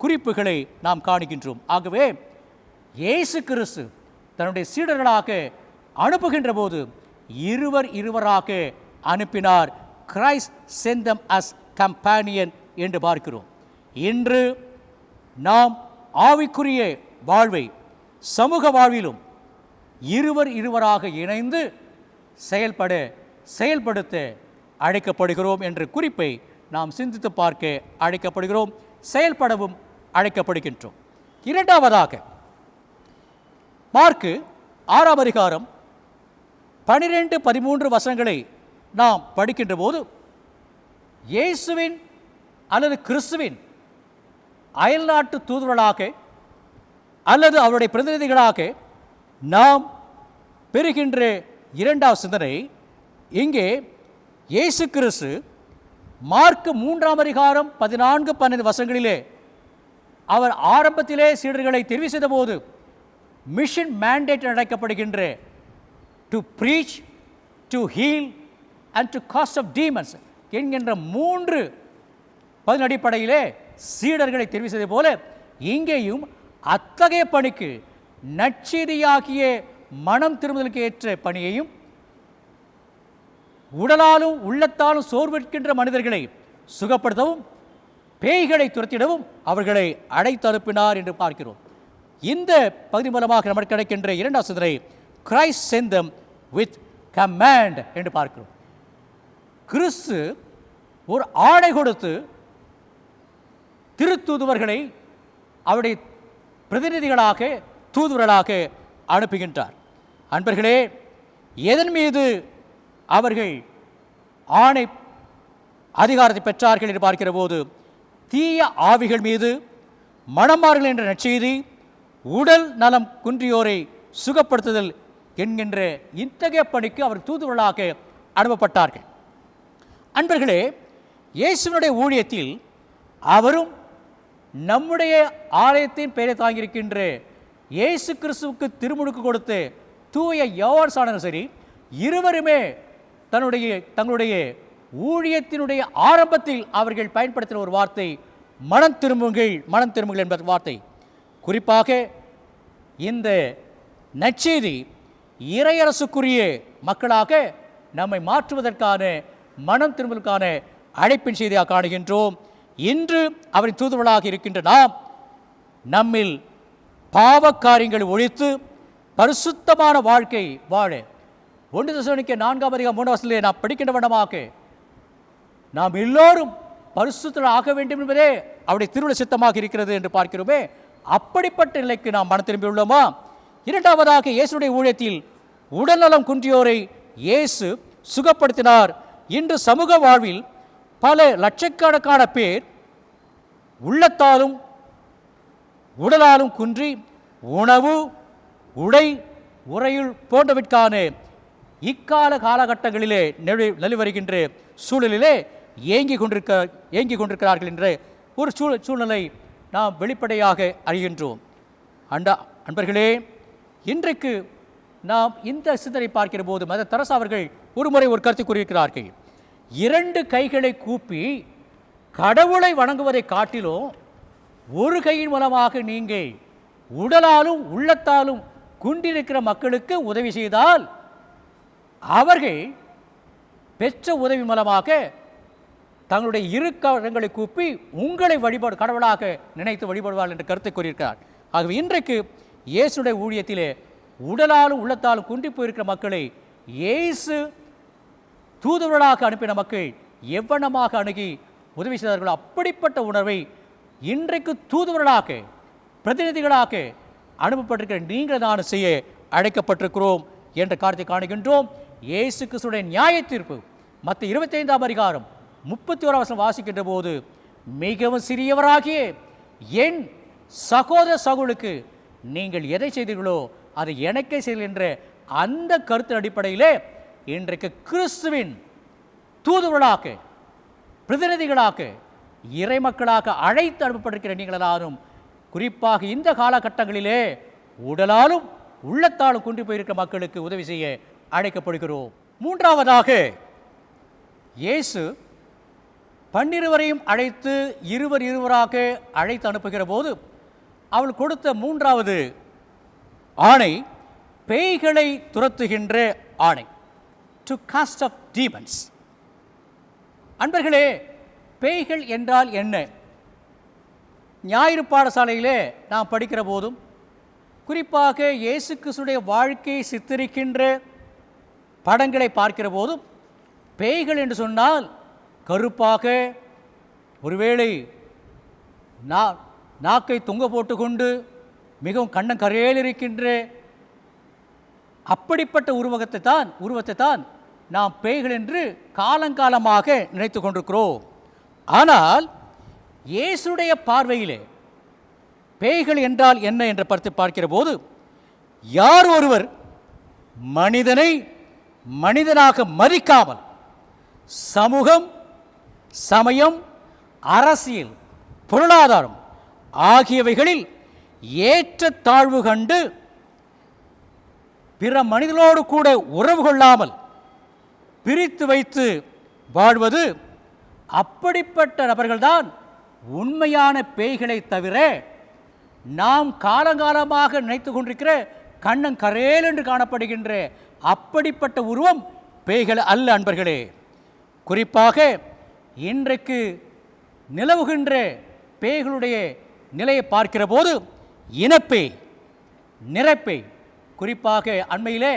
குறிப்புகளை நாம் காணுகின்றோம். ஆகவே இயேசு கிறிஸ்து தன்னுடைய சீடர்களாக அனுப்புகின்ற போது இருவராக அனுப்பினார். Christ sent them as companion என்று பார்க்கிறோம். இன்று நாம் ஆவிக்குரிய வாழ்வை சமூக வாழ்விலும் இருவராக இணைந்து செயல்படுத்த அழைக்கப்படுகிறோம் என்ற குறிப்பை நாம் சிந்தித்து பார்க்க அழைக்கப்படுகிறோம், செயல்படவும் அழைக்கப்படுகின்றோம். இரண்டாவதாக மார்க்கு 6ஆம் அதிகாரம் 12-13 வசனங்களை நாம் படிக்கின்ற போது இயேசுவின் அல்லது கிறிஸ்துவின் அயல்நாட்டு தூதுவர்களாக அல்லது அவருடைய பிரதிநிதிகளாக நாம் பெறுகின்ற இரண்டாவது சிந்தனை, இங்கே இயேசு கிறிஸ்து மார்க்கு 3ஆம் அதிகாரம் 14-12 வசனங்களிலே அவர் ஆரம்பத்திலே சீடர்களை தெரிவு செய்த போது மிஷன் மேண்டேட் அழைக்கப்படுகின்ற to preach, to heal and to cast of demons என்கின்ற 3 பதின் அடிப்படையிலே சீடர்களை தெரிவு செய்த போல இங்கேயும் அத்தகைய பணிக்கு நற்செய்தியாகிய மனம் திரும்புதலுக்கு ஏற்ற பணியையும் உடலாலும் உள்ளத்தாலும் சோர்வெடுக்கின்ற மனிதர்களை சுகப்படுத்தவும் பேய்களை துரத்திடவும் அவர்களை அழைத்து அனுப்பினார் என்று பார்க்கிறோம். இந்த பகுதி மூலமாக நமக்கு கிடைக்கின்ற இரண்டாவது சிந்தனை Christ sent them with command என்று பார்க்கிறோம். கிறிஸ்து ஒரு ஆணை கொடுத்து திருத்தூதுவர்களை அவருடைய பிரதிநிதிகளாக தூதுவர்களாக அனுப்புகின்றார். அன்பர்களே, எதன் மீது அவர்கள் ஆணை அதிகாரத்தை பெற்றார்கள் என்று பார்க்கிற போது தீய ஆவிகள் மீது, மனமாறுதல் என்ற நற்செய்தி, உடல் நலம் குன்றியோரை சுகப்படுத்துதல் என்கின்ற இத்தகைய பணிக்கு அவர் தூதுவர்களாக அனுப்பப்பட்டார்கள். அன்பர்களே, இயேசுவினுடைய ஊழியத்தில் அவரும் நம்முடைய ஆலயத்தின் பெயரை தாங்கியிருக்கின்ற இயேசு கிறிஸ்துவுக்கு திருமுழுக்கு கொடுத்து தூய யோவான் சாணரும் சரி, இருவருமே தங்களுடைய ஊழியத்தினுடைய ஆரம்பத்தில் அவர்கள் பயன்படுத்தின ஒரு வார்த்தை மனம் திரும்புங்கள் என்ற வார்த்தை. குறிப்பாக இந்த நற்செய்தி இறையரசுக்குரிய மக்களாக நம்மை மாற்றுவதற்கான மனம் திரும்புவதற்கான அழைப்பின் செய்தியாக காணுகின்றோம். இன்று அவரின் தூதுவர்களாக இருக்கின்ற நாம் நம்மில் பாவக்காரியங்களை ஒழித்து பரிசுத்தமான வாழ்க்கை வாழ 1 தெசலோனிக்கே 4:3 நாம் படிக்கின்ற வண்ணமாக நாம் எல்லோரும் பரிசுத்தர் ஆக வேண்டும் என்பதே அவருடைய திருவுள சித்தமாக இருக்கிறது என்று பார்க்கிறோமே. அப்படிப்பட்ட நிலைக்கு நாம் மனம் திரும்பியுள்ளோமா? இரண்டாவதாக, இயேசுடைய ஊழியத்தில் உடல்நலம் குன்றியோரை இயேசு சுகப்படுத்தினார். இன்று சமூக வாழ்வில் பல லட்சக்கணக்கான பேர் உள்ளத்தாலும் உடலாலும் குன்றி உணவு, உடை, உறையுள் போன்றவற்கான இக்கால காலகட்டங்களிலே நிலவருகின்ற சூழலிலே ஏங்கிக் கொண்டிருக்கிறார்கள் என்ற ஒரு சூழ்நிலை நாம் வெளிப்படையாக அறிகின்றோம். அன்பர்களே, இன்றைக்கு நாம் இந்த சிந்தனை பார்க்கிற போது மதர் தெரசா அவர்கள் ஒருமுறை ஒரு கருத்தை கூறியிருக்கிறார்கள். 2 கைகளை கூப்பி கடவுளை வணங்குவதை காட்டிலும் ஒரு கையின் மூலமாக நீங்கள் உடலாலும் உள்ளத்தாலும் குண்டிருக்கிற மக்களுக்கு உதவி செய்தால் அவர்கள் பெற்ற உதவி மூலமாக தங்களுடைய 2 கரங்களை கூப்பி உங்களை கடவுளாக நினைத்து வழிபடுவார்கள் என்ற கருத்தை கூறியிருக்கிறார். ஆகவே இன்றைக்கு இயேசுடைய ஊழியத்திலே உடலாலும் உள்ளத்தாலும் குன்றி போயிருக்கிற மக்களை இயேசு தூதுவர்களாக அனுப்பின மக்கள் எவ்வளமாக அணுகி உதவி செய்தார்களோ அப்படிப்பட்ட உணர்வை இன்றைக்கு தூதுவர்களாக பிரதிநிதிகளாக அனுப்பப்பட்டிருக்கிற நீங்கள் நான் செய்ய அழைக்கப்பட்டிருக்கிறோம் என்ற காரியத்தை காணுகின்றோம். இயேசு கிறிஸ்துவின் நியாய தீர்ப்பு மத்திய 25 வாசிக்கின்ற போது, மிகவும் சிறியவராகிய என் சகோதர சகோதரர்களுக்கு நீங்கள் எதை செய்தீர்களோ அதை எனக்கே செய்தீர்கள் என்ற அந்த கருத்தின் அடிப்படையிலே இன்றைக்கு கிறிஸ்துவின் தூதுவர்களாக பிரதிநிதிகளாக இறைமக்களாக அழைத்து அனுப்பப்பட்டிருக்கிற நீங்கள் எல்லாரும் குறிப்பாக இந்த காலகட்டங்களிலே உடலாலும் உள்ளத்தாலும் கொண்டு போயிருக்கிற மக்களுக்கு உதவி செய்ய அழைக்கப்படுகிறோம். மூன்றாவதாக, இயேசு 12 அழைத்து இருவராக அழைத்து அனுப்புகிற போது அவள் கொடுத்த 3வது ஆணை பேய்களை துரத்துகின்ற ஆணை, டு காஸ்ட் ஆஃப் டீமன்ஸ். அன்பர்களே, பேய்கள் என்றால் என்ன? ஞாயிறு பாடசாலையிலே நாம் படிக்கிற போதும் குறிப்பாக இயேசு கிறிஸ்துடைய வாழ்க்கையை சித்தரிக்கின்ற படங்களை பார்க்கிற போதும் பேய்கள் என்று சொன்னால் கருப்பாக, ஒருவேளை நாக்கை தொங்க போட்டுக்கொண்டு மிகவும் கண்ணங்கரையில் இருக்கின்ற அப்படிப்பட்ட உருவத்தை தான் நாம் பேய்கள் என்று காலங்காலமாக நினைத்து கொண்டிருக்கிறோம். ஆனால் இயேசுடைய பார்வையிலே பேய்கள் என்றால் என்ன என்று பார்க்கிற போது, யார் ஒருவர் மனிதனை மனிதனாக மதிக்காமல் சமூகம், சமயம், அரசியல், பொருளாதாரம் ஆகியவைகளில் ஏற்ற தாழ்வு கண்டு பிற மனிதனோடு கூட உறவு கொள்ளாமல் பிரித்து வைத்து வாழ்வது, அப்படிப்பட்ட நபர்கள்தான் உண்மையான பேய்களை தவிர நாம் காலங்காலமாக நினைத்து கொண்டிருக்கிற கண்ணங்கரேல் என்று காணப்படுகின்ற அப்படிப்பட்ட உருவம் பேய்கள் அல்ல. அன்பர்களே, குறிப்பாக இன்றைக்கு நிலவுகின்ற பேய்களுடைய நிலையை பார்க்கிற போது இனப்பேய், நிறப்பேய், குறிப்பாக அண்மையிலே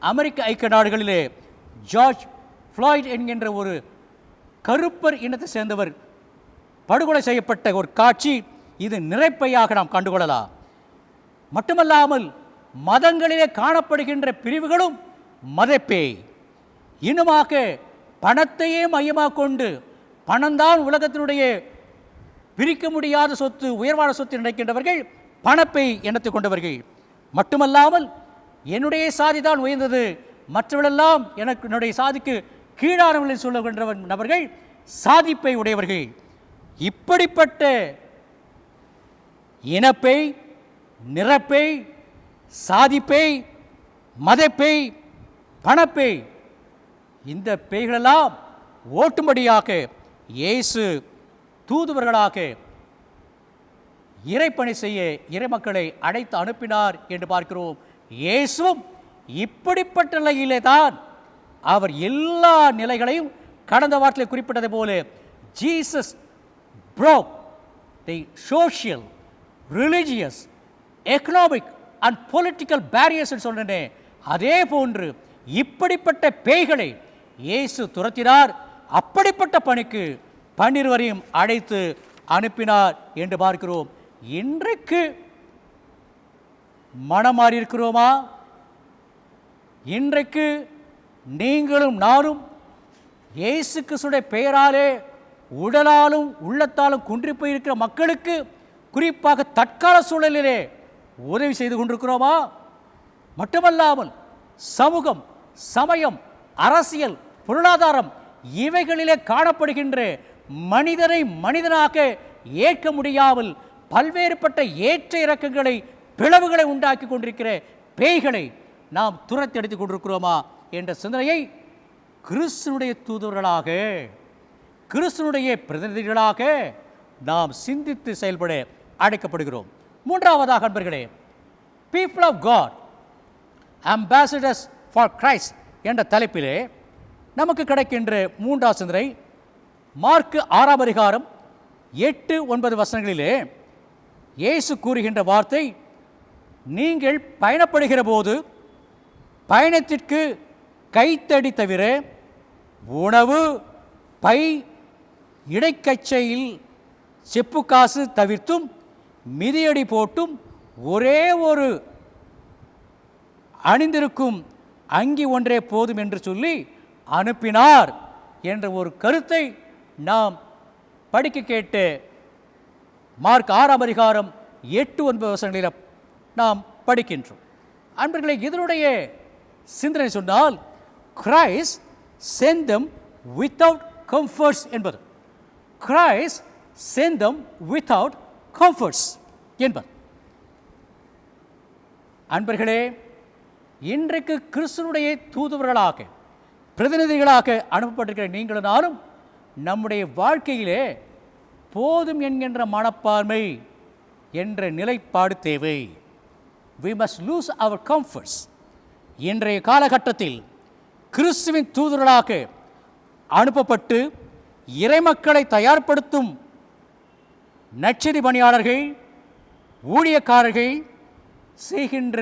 அமெரிக்க ஐக்கிய நாடுகளிலே ஜார்ஜ் ஃப்ளாய்ட் என்கின்ற ஒரு கருப்பர் இனத்தை சேர்ந்தவர் படுகொலை செய்யப்பட்ட ஒரு காட்சி, இது நிறைப்பையாக நாம் கண்டுகொள்ளலாம். மட்டுமல்லாமல் மதங்களிலே காணப்படுகின்ற பிரிவுகளும் மதப்பேய். இன்னுமாக பணத்தையே மையமாக கொண்டு பணம்தான் உலகத்தினுடைய பிரிக்க முடியாத சொத்து, உயர்வான சொத்து நினைக்கின்றவர்கள் பணப்பேய் எண்ணத்தை கொண்டவர்கள். மட்டுமல்லாமல் என்னுடைய சாதி தான் உயர்ந்தது, மற்றவர்களெல்லாம் என்னுடைய சாதிக்கு கீழானவர்களை சொல்லுகின்ற நபர்கள் சாதிப்பை உடையவர்கள். இப்படிப்பட்ட இனப்பேய், நிறப்பேய், சாதிப்பேய், மதப்பேய், பணப்பேய், இந்த பேய்களெல்லாம் ஓட்டும்படியாக இயேசு தூதுவர்களாக இறைப்பணி செய்ய இறைமக்களை அழைத்து அனுப்பினார் என்று பார்க்கிறோம். இயேசுவும் இப்படிப்பட்ட நிலையிலே தான் அவர் எல்லா நிலைகளையும் கடந்த வாரத்தில் குறிப்பிட்டதை போல Jesus broke the social, religious, economic and political barriers என்று சொன்னேனே, அதே போன்று இப்படிப்பட்ட பேய்களை இயேசு துரத்தினார். அப்படிப்பட்ட பணிக்கு 12 அழைத்து அனுப்பினார் என்று பார்க்கிறோம். இன்றைக்கு மனம் மாறி இருக்கிறோமா? இன்றைக்கு நீங்களும் நானும் இயேசு கிறிஸ்துவின் பெயராலே உடலாலும் உள்ளத்தாலும் குன்றி போயிருக்கிற மக்களுக்கு குறிப்பாக தற்கால சூழலிலே உதவி செய்து கொண்டிருக்கிறோமா? மட்டுமல்லாமல் சமூகம், சமயம், அரசியல், பொருளாதாரம் இவைகளிலே காணப்படுகின்ற மனிதனை மனிதனாக ஏற்க முடியாமல் பல்வேறுபட்ட ஏற்ற இறக்கங்களை, பிளவுகளை உண்டாக்கி கொண்டிருக்கிற பேய்களை நாம் துரத்தி எடுத்துக் கொண்டிருக்கிறோமா என்ற சிந்தனையை கிறிஸ்துனுடைய தூதுவர்களாக, கிறிஸ்துனுடைய பிரதிநிதிகளாக நாம் சிந்தித்து செயல்பட அழைக்கப்படுகிறோம். மூன்றாவதாக அன்பர்களே, people of God ambassadors for Christ என்ற தலைப்பிலே நமக்கு கிடைக்கின்ற மூன்றாவது சிந்தனை மார்க்கு 6ஆம் அதிகாரம் 8-9 வசனங்களிலே இயேசு கூறுகின்ற வார்த்தை, நீங்கள் பயணப்படுகிற போது பயணத்திற்கு கைத்தடி தவிர உணவு, பை, இடைக்கச்சையில் செப்பு காசு தவிர்த்தும் மிதியடி போட்டும் ஒரே ஒரு அணிந்திருக்கும் அங்கி ஒன்றே போதும் என்று சொல்லி அனுப்பினார் என்ற ஒரு கருத்தை நாம் படிக்க கேட்டு மார்க் 6ஆம் அதிகாரம் 8-9 வசனங்களில் நாம் படிக்கின்றோம். அன்பர்களே, இதனுடைய சிந்தனை சொன்னால் Christ sent them without comforts என்பது. Christ sent them without comforts என்பது. அன்பர்களே, இன்றைக்கு கிறிஸ்துனுடைய தூதுவர்களாக, பிரதிநிதிகளாக அனுப்பப்பட்டிருக்கிற நீங்களும் நானும் நம்முடைய வாழ்க்கையிலே போதும் என்கின்ற மனப்பான்மை என்ற நிலைப்பாடு தேவை. We must lose our comforts. இன்றைய காலகட்டத்தில் கிறிஸ்துவின் தூதர்களாக அனுப்பப்பட்டு இறைமக்களை தயார்படுத்தும் நற்செய்தி பணியாளர்கள், ஊழியக்காரர்கள் செய்கின்ற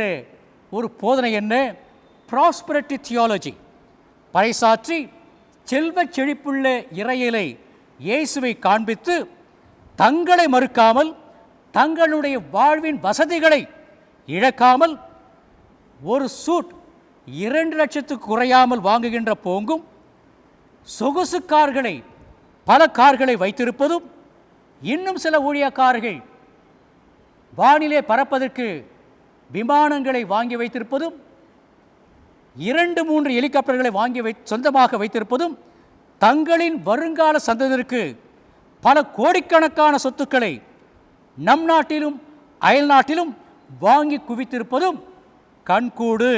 ஒரு போதனை என்ன? Prosperity theology. பறைசாற்றி செல்வ செழிப்புள்ள இறையிலை இயேசுவை காண்பித்து தங்களை மறுக்காமல், தங்களுடைய வாழ்வின் வசதிகளை இழக்காமல், ஒரு சூட் 2 லட்சத்துக்கு குறையாமல் வாங்குகின்ற போங்கும், சொகுசு கார்களை, பல கார்களை வைத்திருப்பதும், இன்னும் சில ஊழியக்காரர்கள் வானிலே பறப்பதற்கு விமானங்களை வாங்கி வைத்திருப்பதும், 2-3 ஹெலிகாப்டர்களை வாங்கி சொந்தமாக வைத்திருப்பதும், தங்களின் வருங்கால சந்ததியினருக்கு பல கோடிக்கணக்கான சொத்துக்களை நம் நாட்டிலும் அயல் நாட்டிலும் வாங்கி குவித்திருப்பதும் கண்கூடு.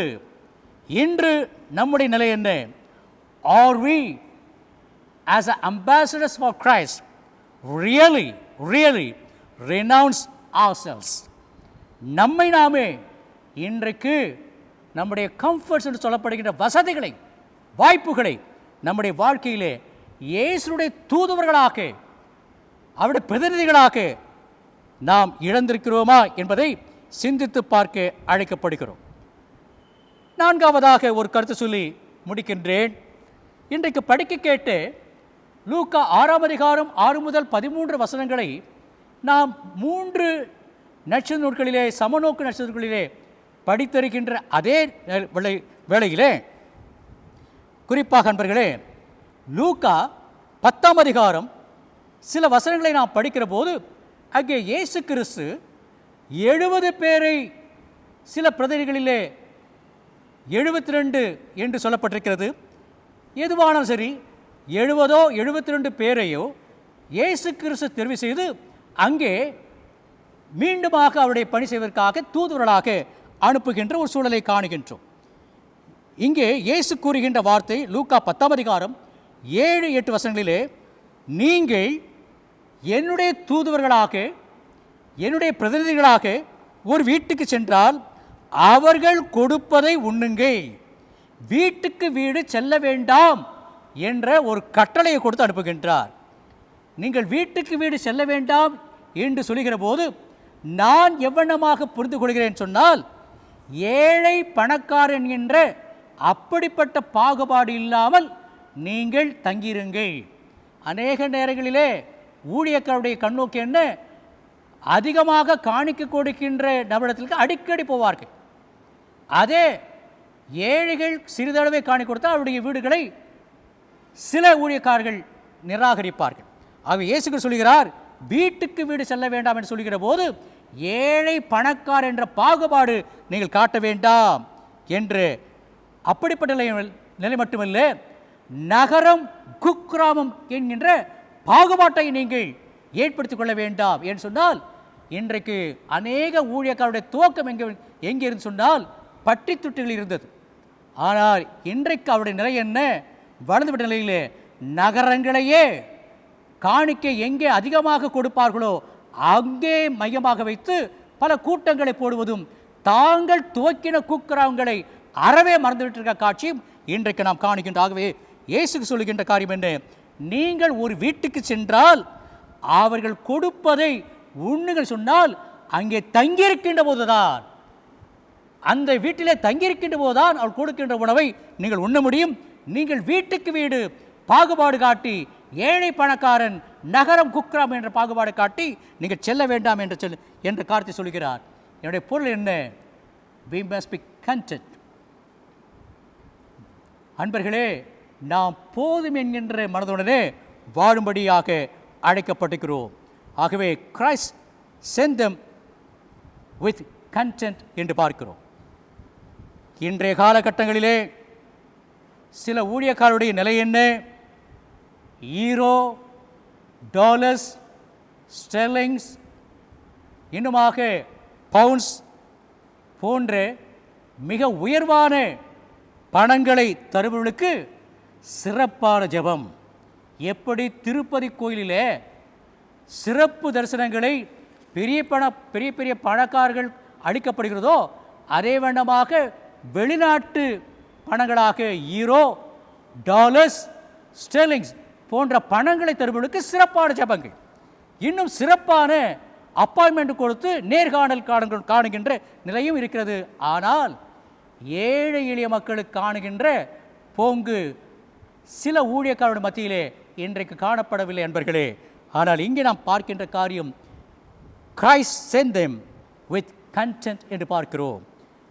இன்று நம்முடைய நிலை என்ன? Are we as ambassadors for Christ really renounce ourselves? நம்மை நாமே இன்றைக்கு நம்முடைய கம்ஃபர்ட்ஸ் என்று சொல்லப்படுகின்ற வசதிகளை, வாய்ப்புகளை நம்முடைய வாழ்க்கையிலே இயேசுடைய தூதுவர்களாக, அவருடைய பிரதிநிதிகளாக நாம் இழந்திருக்கிறோமா என்பதை சிந்தித்து பார்க்க அழைக்கப்படுகிறோம். 4ஆவதாக ஒரு கருத்து சொல்லி முடிக்கின்றேன். இன்றைக்கு படிக்க கேட்டு லூக்கா 6ஆம் அதிகாரம் 6 முதல் 13 வசனங்களை நாம் 3 நற்செய்தி நூல்களிலே, சமநோக்கு நற்செய்தி நூல்களிலே படித்திருக்கின்ற அதே வேளையிலே, குறிப்பாக அன்பர்களே, லூக்கா 10ஆம் அதிகாரம் சில வசனங்களை நாம் படிக்கிற போது அங்கே இயேசு கிறிஸ்து 70 பேரை, சில பிரதிகளிலே 72 என்று சொல்லப்பட்டிருக்கிறது. எதுவானாலும் சரி, 70 72 பேரையோ இயேசு கிறிஸ்து தெரிவு செய்து அங்கே மீண்டுமாக அவருடைய பணி செய்வதற்காக தூதுவர்களாக அனுப்புகின்ற ஒரு சூழலை காணுகின்றோம். இங்கே இயேசு கூறுகின்ற வார்த்தை லூக்கா 10ஆம் அதிகாரம் 7-8 வசனங்களிலே, நீங்கள் என்னுடைய தூதுவர்களாக, என்னுடைய பிரதிநிதிகளாக ஒரு வீட்டுக்கு சென்றால் அவர்கள் கொடுப்பதை உண்ணுங்கள், வீட்டுக்கு வீடு செல்ல வேண்டாம் என்ற ஒரு கட்டளையை கொடுத்து அனுப்புகின்றார். நீங்கள் வீட்டுக்கு வீடு செல்ல வேண்டாம் என்று சொல்லுகிற போது நான் எவ்வண்ணமாக புரிந்து கொள்கிறேன் சொன்னால், ஏழை பணக்காரன் என்ற அப்படிப்பட்ட பாகுபாடு இல்லாமல் நீங்கள் தங்கியிருங்கள். அநேக நேரங்களிலே ஊழியக்காரருடைய கண்ணோக்கி என்ன, அதிகமாக காணிக்க கொடுக்கின்ற நபரிடத்திற்கு அடிக்கடி போவார்கள். அதே ஏழைகள் சிறிதளவே காணி கொடுத்தால் அவருடைய வீடுகளை சில ஊழியக்காரர்கள் நிராகரிப்பார்கள். ஆக இயேசுக்கு சொல்கிறார், வீட்டுக்கு வீடு செல்ல வேண்டாம் என்று சொல்கிற போது ஏழை பணக்கார் என்ற பாகுபாடு நீங்கள் காட்ட வேண்டாம் என்று. அப்படிப்பட்ட நிலை மட்டுமல்ல, நகரம் குக்கிராமம் என்கின்ற பாகுபாட்டை நீங்கள் ஏற்படுத்திக் கொள்ள வேண்டாம் என்று சொன்னால், இன்றைக்கு அநேக ஊழியக்காரருடைய துவக்கம் எங்கே இருந்து சொன்னால் பட்டி துட்டிகள் இருந்தது. ஆனால் இன்றைக்கு அவருடைய நிலை என்ன, வளர்ந்துவிட்ட நிலையிலே நகரங்களையே காணிக்கை எங்கே அதிகமாக கொடுப்பார்களோ அங்கே மையமாக வைத்து பல கூட்டங்களை போடுவதும், தாங்கள் துவக்கின குக்கிராமங்களை அறவே மறந்துவிட்டிருக்க காட்சியும் இன்றைக்கு நாம் காணுகின்ற. ஆகவே இயேசுக்கு சொல்லுகின்ற காரியம் என்ன, நீங்கள் ஒரு வீட்டுக்கு சென்றால் அவர்கள் கொடுப்பதை உண்ணுங்கள் சொன்னால், அங்கே தங்கியிருக்கின்ற போதுதான், அந்த வீட்டிலே தங்கியிருக்கின்ற போதுதான் அவள் கொடுக்கின்ற உணவை நீங்கள் உண்ண முடியும். நீங்கள் வீட்டுக்கு வீடு பாகுபாடு காட்டி, ஏழை பணக்காரன் நகரம் குக்கிராம் என்ற பாகுபாடு காட்டி நீங்கள் செல்ல வேண்டாம் என்ற காரியத்தை சொல்கிறார். என்னுடைய பொருள் என்ன, we must be content. அன்பர்களே, நாம் போதும் என்கின்ற மனதுடனே வாழும்படியாக அழைக்கப்பட்டிருக்கிறோம். ஆகவே Christ sent them with content என்று பார்க்கிறோம். இன்றைய காலகட்டங்களிலே சில ஊழியக்காரருடைய நிலை என்ன, ஈரோ, டாலர்ஸ், ஸ்டெர்லிங்ஸ், இன்னுமாக பவுண்ட்ஸ் போன்ற மிக உயர்வான பணங்களை தருபவர்களுக்கு சிறப்பான ஜெபம். எப்படி திருப்பதி கோயிலிலே சிறப்பு தரிசனங்களை பெரிய பெரிய பணக்காரர்கள் அளிக்கப்படுகிறதோ, அதே வண்ணமாக வெளிநாட்டு பணங்களாக ஈரோ, டாலர்ஸ், ஸ்டெர்லிங்ஸ் போன்ற பணங்களை தருபவர்களுக்கு சிறப்பான ஜெபங்கள், இன்னும் சிறப்பான அப்பாயின்மெண்ட் கொடுத்து நேர்காணல் காணுகின்ற நிலையும் இருக்கிறது. ஆனால் ஏழை எளிய மக்களுக்கு காணுகின்ற போங்கு சில ஊழியக்காரர்கள் மத்தியிலே இன்றைக்கு காணப்படவில்லை அன்பர்களே. ஆனால் இங்கே நாம் பார்க்கின்ற காரியம், Christ sent them with content என்று பார்க்கிறோம்.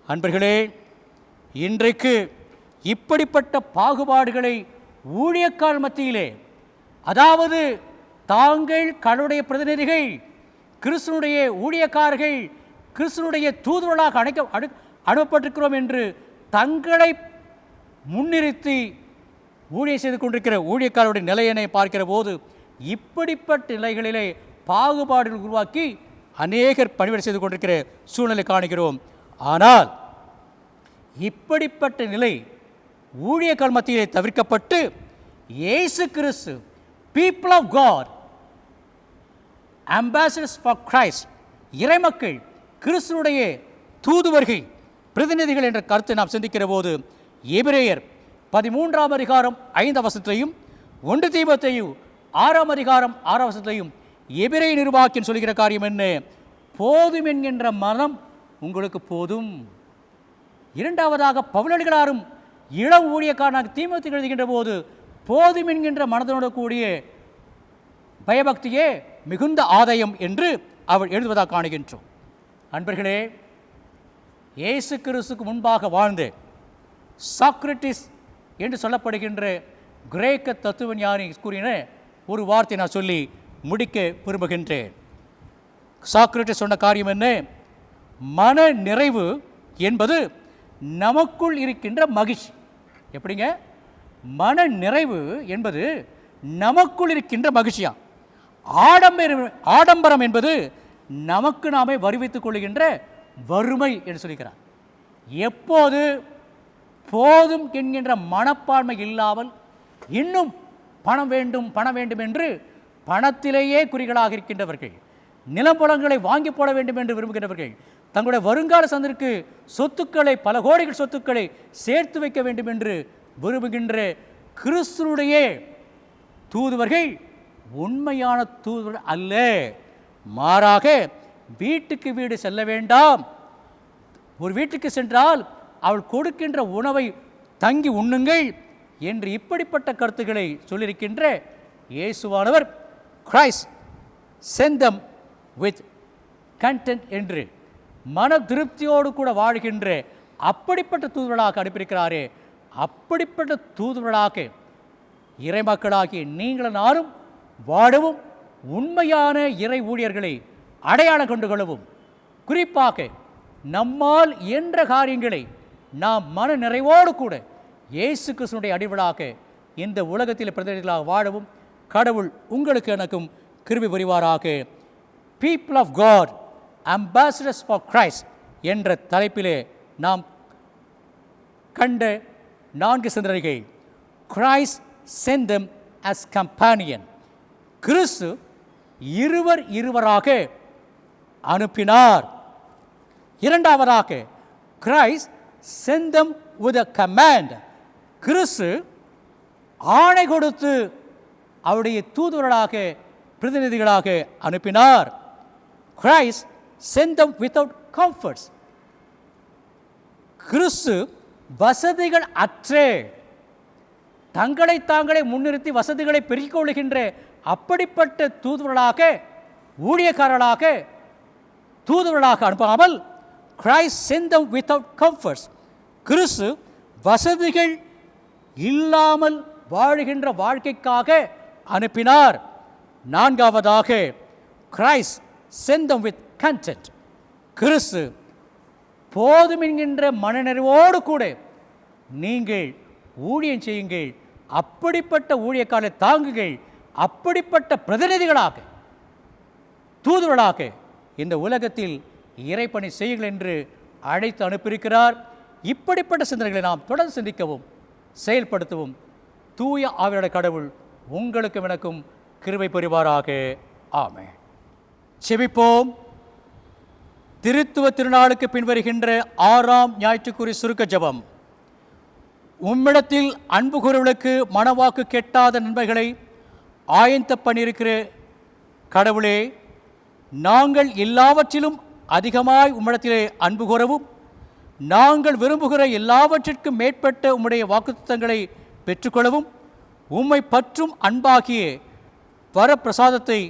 அன்பர்களே, இன்றைக்கு இப்படிப்பட்ட பாகுபாடுகளை ஊழியக்காரர் மத்தியிலே, அதாவது தாங்கள் கடவுளுடைய பிரதிநிதிகள், கிறிஸ்துனுடைய ஊழியக்காரர்கள், கிறிஸ்துனுடைய தூதுவர்களாக அனுப்பப்பட்டிருக்கிறோம் என்று தங்களை முன்னிறுத்தி ஊழியம் செய்து கொண்டிருக்கிற ஊழியக்காரருடைய நிலையினை பார்க்கிற போது, இப்படிப்பட்ட நிலைகளிலே பாகுபாடுகள் உருவாக்கி அநேகர் பணிவிடை செய்து கொண்டிருக்கிற சூழ்நிலை காணுகிறோம். ஆனால் இப்படிப்பட்ட நிலை ஊழியக்காரர் மத்தியிலே தவிர்க்கப்பட்டு, இயேசு கிறிஸ்து, people of God, ambassadors for Christ, இறைமக்கள், கிறிஸ்துனுடைய தூதுவர்கள், பிரதிநிதிகள் என்ற கருத்தை நாம் சிந்திக்கிற போது, எபிரேயர் 13ஆம் அதிகாரம் 5 வசனத்தையும் 1 தீமோத்தேயு 6ஆம் அதிகாரம் 6 வசனத்தையும் எபிரேய நிர்வாகின் சொல்கிற காரியம் என்ன, போதும் என்கின்ற மனம் உங்களுக்கு போதும். இரண்டாவதாக பவுலடிகளாரும் இளம் ஊழியக்காரனாக தீமோத்தேயுக்கு எழுதுகின்ற போது, போதும் என்கின்ற மனதோடு கூடிய பயபக்தியே மிகுந்த ஆதாயம் என்று அவர் எழுதுவதாக காணுகின்றோம். அன்பர்களே, இயேசு கிறிஸ்துக்கு முன்பாக வாழ்ந்த சாக்ரட்டிஸ் என்று சொல்லப்படுகின்ற கிரேக்க தத்துவ ஞானி கூறின ஒரு வார்த்தை நான் சொல்லி முடிக்க விரும்புகின்றேன். சாக்ரட்டிஸ் சொன்ன காரியம் என்ன, மன நிறைவு என்பது நமக்குள் இருக்கின்ற மகிழ்ச்சி. எப்படிங்க, மன நிறைவு என்பது நமக்குள் இருக்கின்ற மகிழ்ச்சியா. ஆடம்பரம் என்பது நமக்கு நாமே வருவித்துக் கொள்கின்ற வறுமை என்று சொல்கிறார். எப்போது போதும் என்கின்ற மனப்பான்மை இல்லாமல் இன்னும் பணம் வேண்டும் பணம் வேண்டும் என்று பணத்திலேயே குறிகளாக இருக்கின்றவர்கள், நிலம்புலங்களை வாங்கி போட வேண்டும் என்று விரும்புகின்றவர்கள், தங்களுடைய வருங்கால சந்ததிக்கு சொத்துக்களை, பல கோடிகள் சொத்துக்களை சேர்த்து வைக்க வேண்டும் என்று விரும்புகின்ற கிறிஸ்துவுடைய தூதுவர்கள் உண்மையான தூதுவர் அல்ல. மாறாக வீட்டுக்கு வீடு செல்ல வேண்டாம், ஒரு வீட்டுக்கு சென்றால் அவள் கொடுக்கின்ற உணவை தங்கி உண்ணுங்கள் என்று இப்படிப்பட்ட கருத்துக்களை சொல்லியிருக்கின்ற இயேசுவானவர் Christ sent them with content என்று மன திருப்தியோடு கூட வாழ்கின்ற அப்படிப்பட்ட தூதுவர்களாக அனுப்பியிருக்கிறாரே, அப்படிப்பட்ட தூதுவர்களாக இறைமக்களாகிய நீங்களும் நானும் வாழவும், உண்மையான இறை ஊழியர்களை அடையாளம் கொண்டு கொள்ளவும், குறிப்பாக நம்மால் என்ற காரியங்களை நாம் மன நிறைவோடு கூட இயேசு கிறிஸ்துவினுடைய அடிவளாக இந்த உலகத்தில் பிரதிநிதிகளாக வாழவும் கடவுள் உங்களுக்கு எனக்கும் கிருபை புரிவாராக. People of God ambassadors for Christ என்ற தலைப்பிலே நாம் கண்ட 4 சிந்தனைகள். Christ sent them as companion. கிறிஸ்து இருவராக அனுப்பினார். இரண்டாவதாக Christ sent them with a command. கிறிஸ்து ஆணை கொடுத்து அவருடைய தூதுவர்களாக பிரதிநிதிகளாக அனுப்பினார். Christ sent them without comforts. கிறிஸ்து வசதிகள் அற்றே தங்களை தாங்களே முன்னிறுத்தி வசதிகளை பெருக்கிக் கொள்கின்ற அப்படிப்பட்ட தூதுவர்களாக, ஊழியக்காரர்களாக, தூதுவர்களாக அனுப்பாமல் Christ sent them without comforts. கிறிஸ்து வசதிகள் இல்லாமல் வாழுகின்ற வாழ்க்கைக்காக அனுப்பினார். நான்காவதாக Christ sent them with content. கிறிஸ்து போதும் என்கின்ற மனநிறைவோடு கூட நீங்கள் ஊழியம் செய்யுங்கள், அப்படிப்பட்ட ஊழியக்காரரை தாங்குங்கள், அப்படிப்பட்ட பிரதிநிதிகளாக, தூதுவர்களாக இந்த உலகத்தில் இறைப்பணி செய்யுங்கள் என்று அழைத்து அனுப்பியிருக்கிறார். இப்படிப்பட்ட சிந்தனைகளை நாம் தொடர்ந்து சிந்திக்கவும் செயல்படுத்தவும் தூய ஆவியானவர் கடவுள் உங்களுக்கும் எனக்கும் கிருபை புரிவாராக. ஆமென். செபிப்போம். திருத்துவ திருநாளுக்கு பின்வருகின்ற 6ஆம் ஞாயிற்றுக்குறி சுருக்க ஜெபம். உம்மிடத்தில் அன்பு கூறுவர்களுக்கு மனவாக்கு கெட்டாத நன்மைகளை ஆயத்த பண்ணியிருக்கிற கடவுளே, நாங்கள் எல்லாவற்றிலும் அதிகமாய் உம்மிடத்திலே அன்பு கூறவும், நாங்கள் விரும்புகிற எல்லாவற்றிற்கும் மேற்பட்ட உம்முடைய வாக்குத்தத்தங்களை பெற்றுக்கொள்ளவும், உம்மை பற்றும் அன்பாகிய வரப்பிரசாதத்தை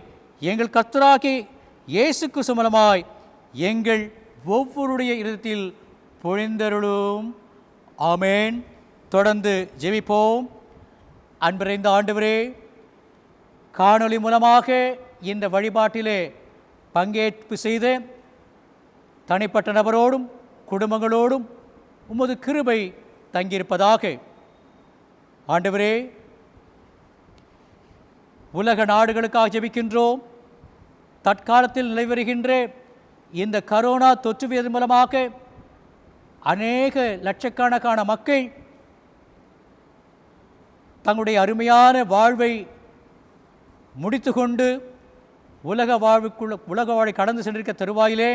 எங்கள் கர்த்தராகிய இயேசு கிறிஸ்து மூலமாய் எங்கள் ஒவ்வொருடைய இதயத்தில் பொழிந்தருளும். ஆமேன். தொடர்ந்து ஜெபிப்போம். அன்பிறைந்த ஆண்டவரே, காணொளி மூலமாக இந்த வழிபாட்டிலே பங்கேற்பு செய்த தனிப்பட்ட நபரோடும் குடும்பங்களோடும் உமது கிருபை தங்கியிருப்பதாக. ஆண்டவரே, உலக நாடுகளுக்காக ஜெபிக்கின்றோம். தற்காலத்தில் நிலைவருகின்ற இந்த கரோனா தொற்றுவியதன் மூலமாக அநேக லட்சக்கணக்கான மக்கள் தங்களுடைய அருமையான வாழ்வை முடித்து கொண்டு உலக வாழ்வை கடந்து சென்றிருக்க தருவாயிலே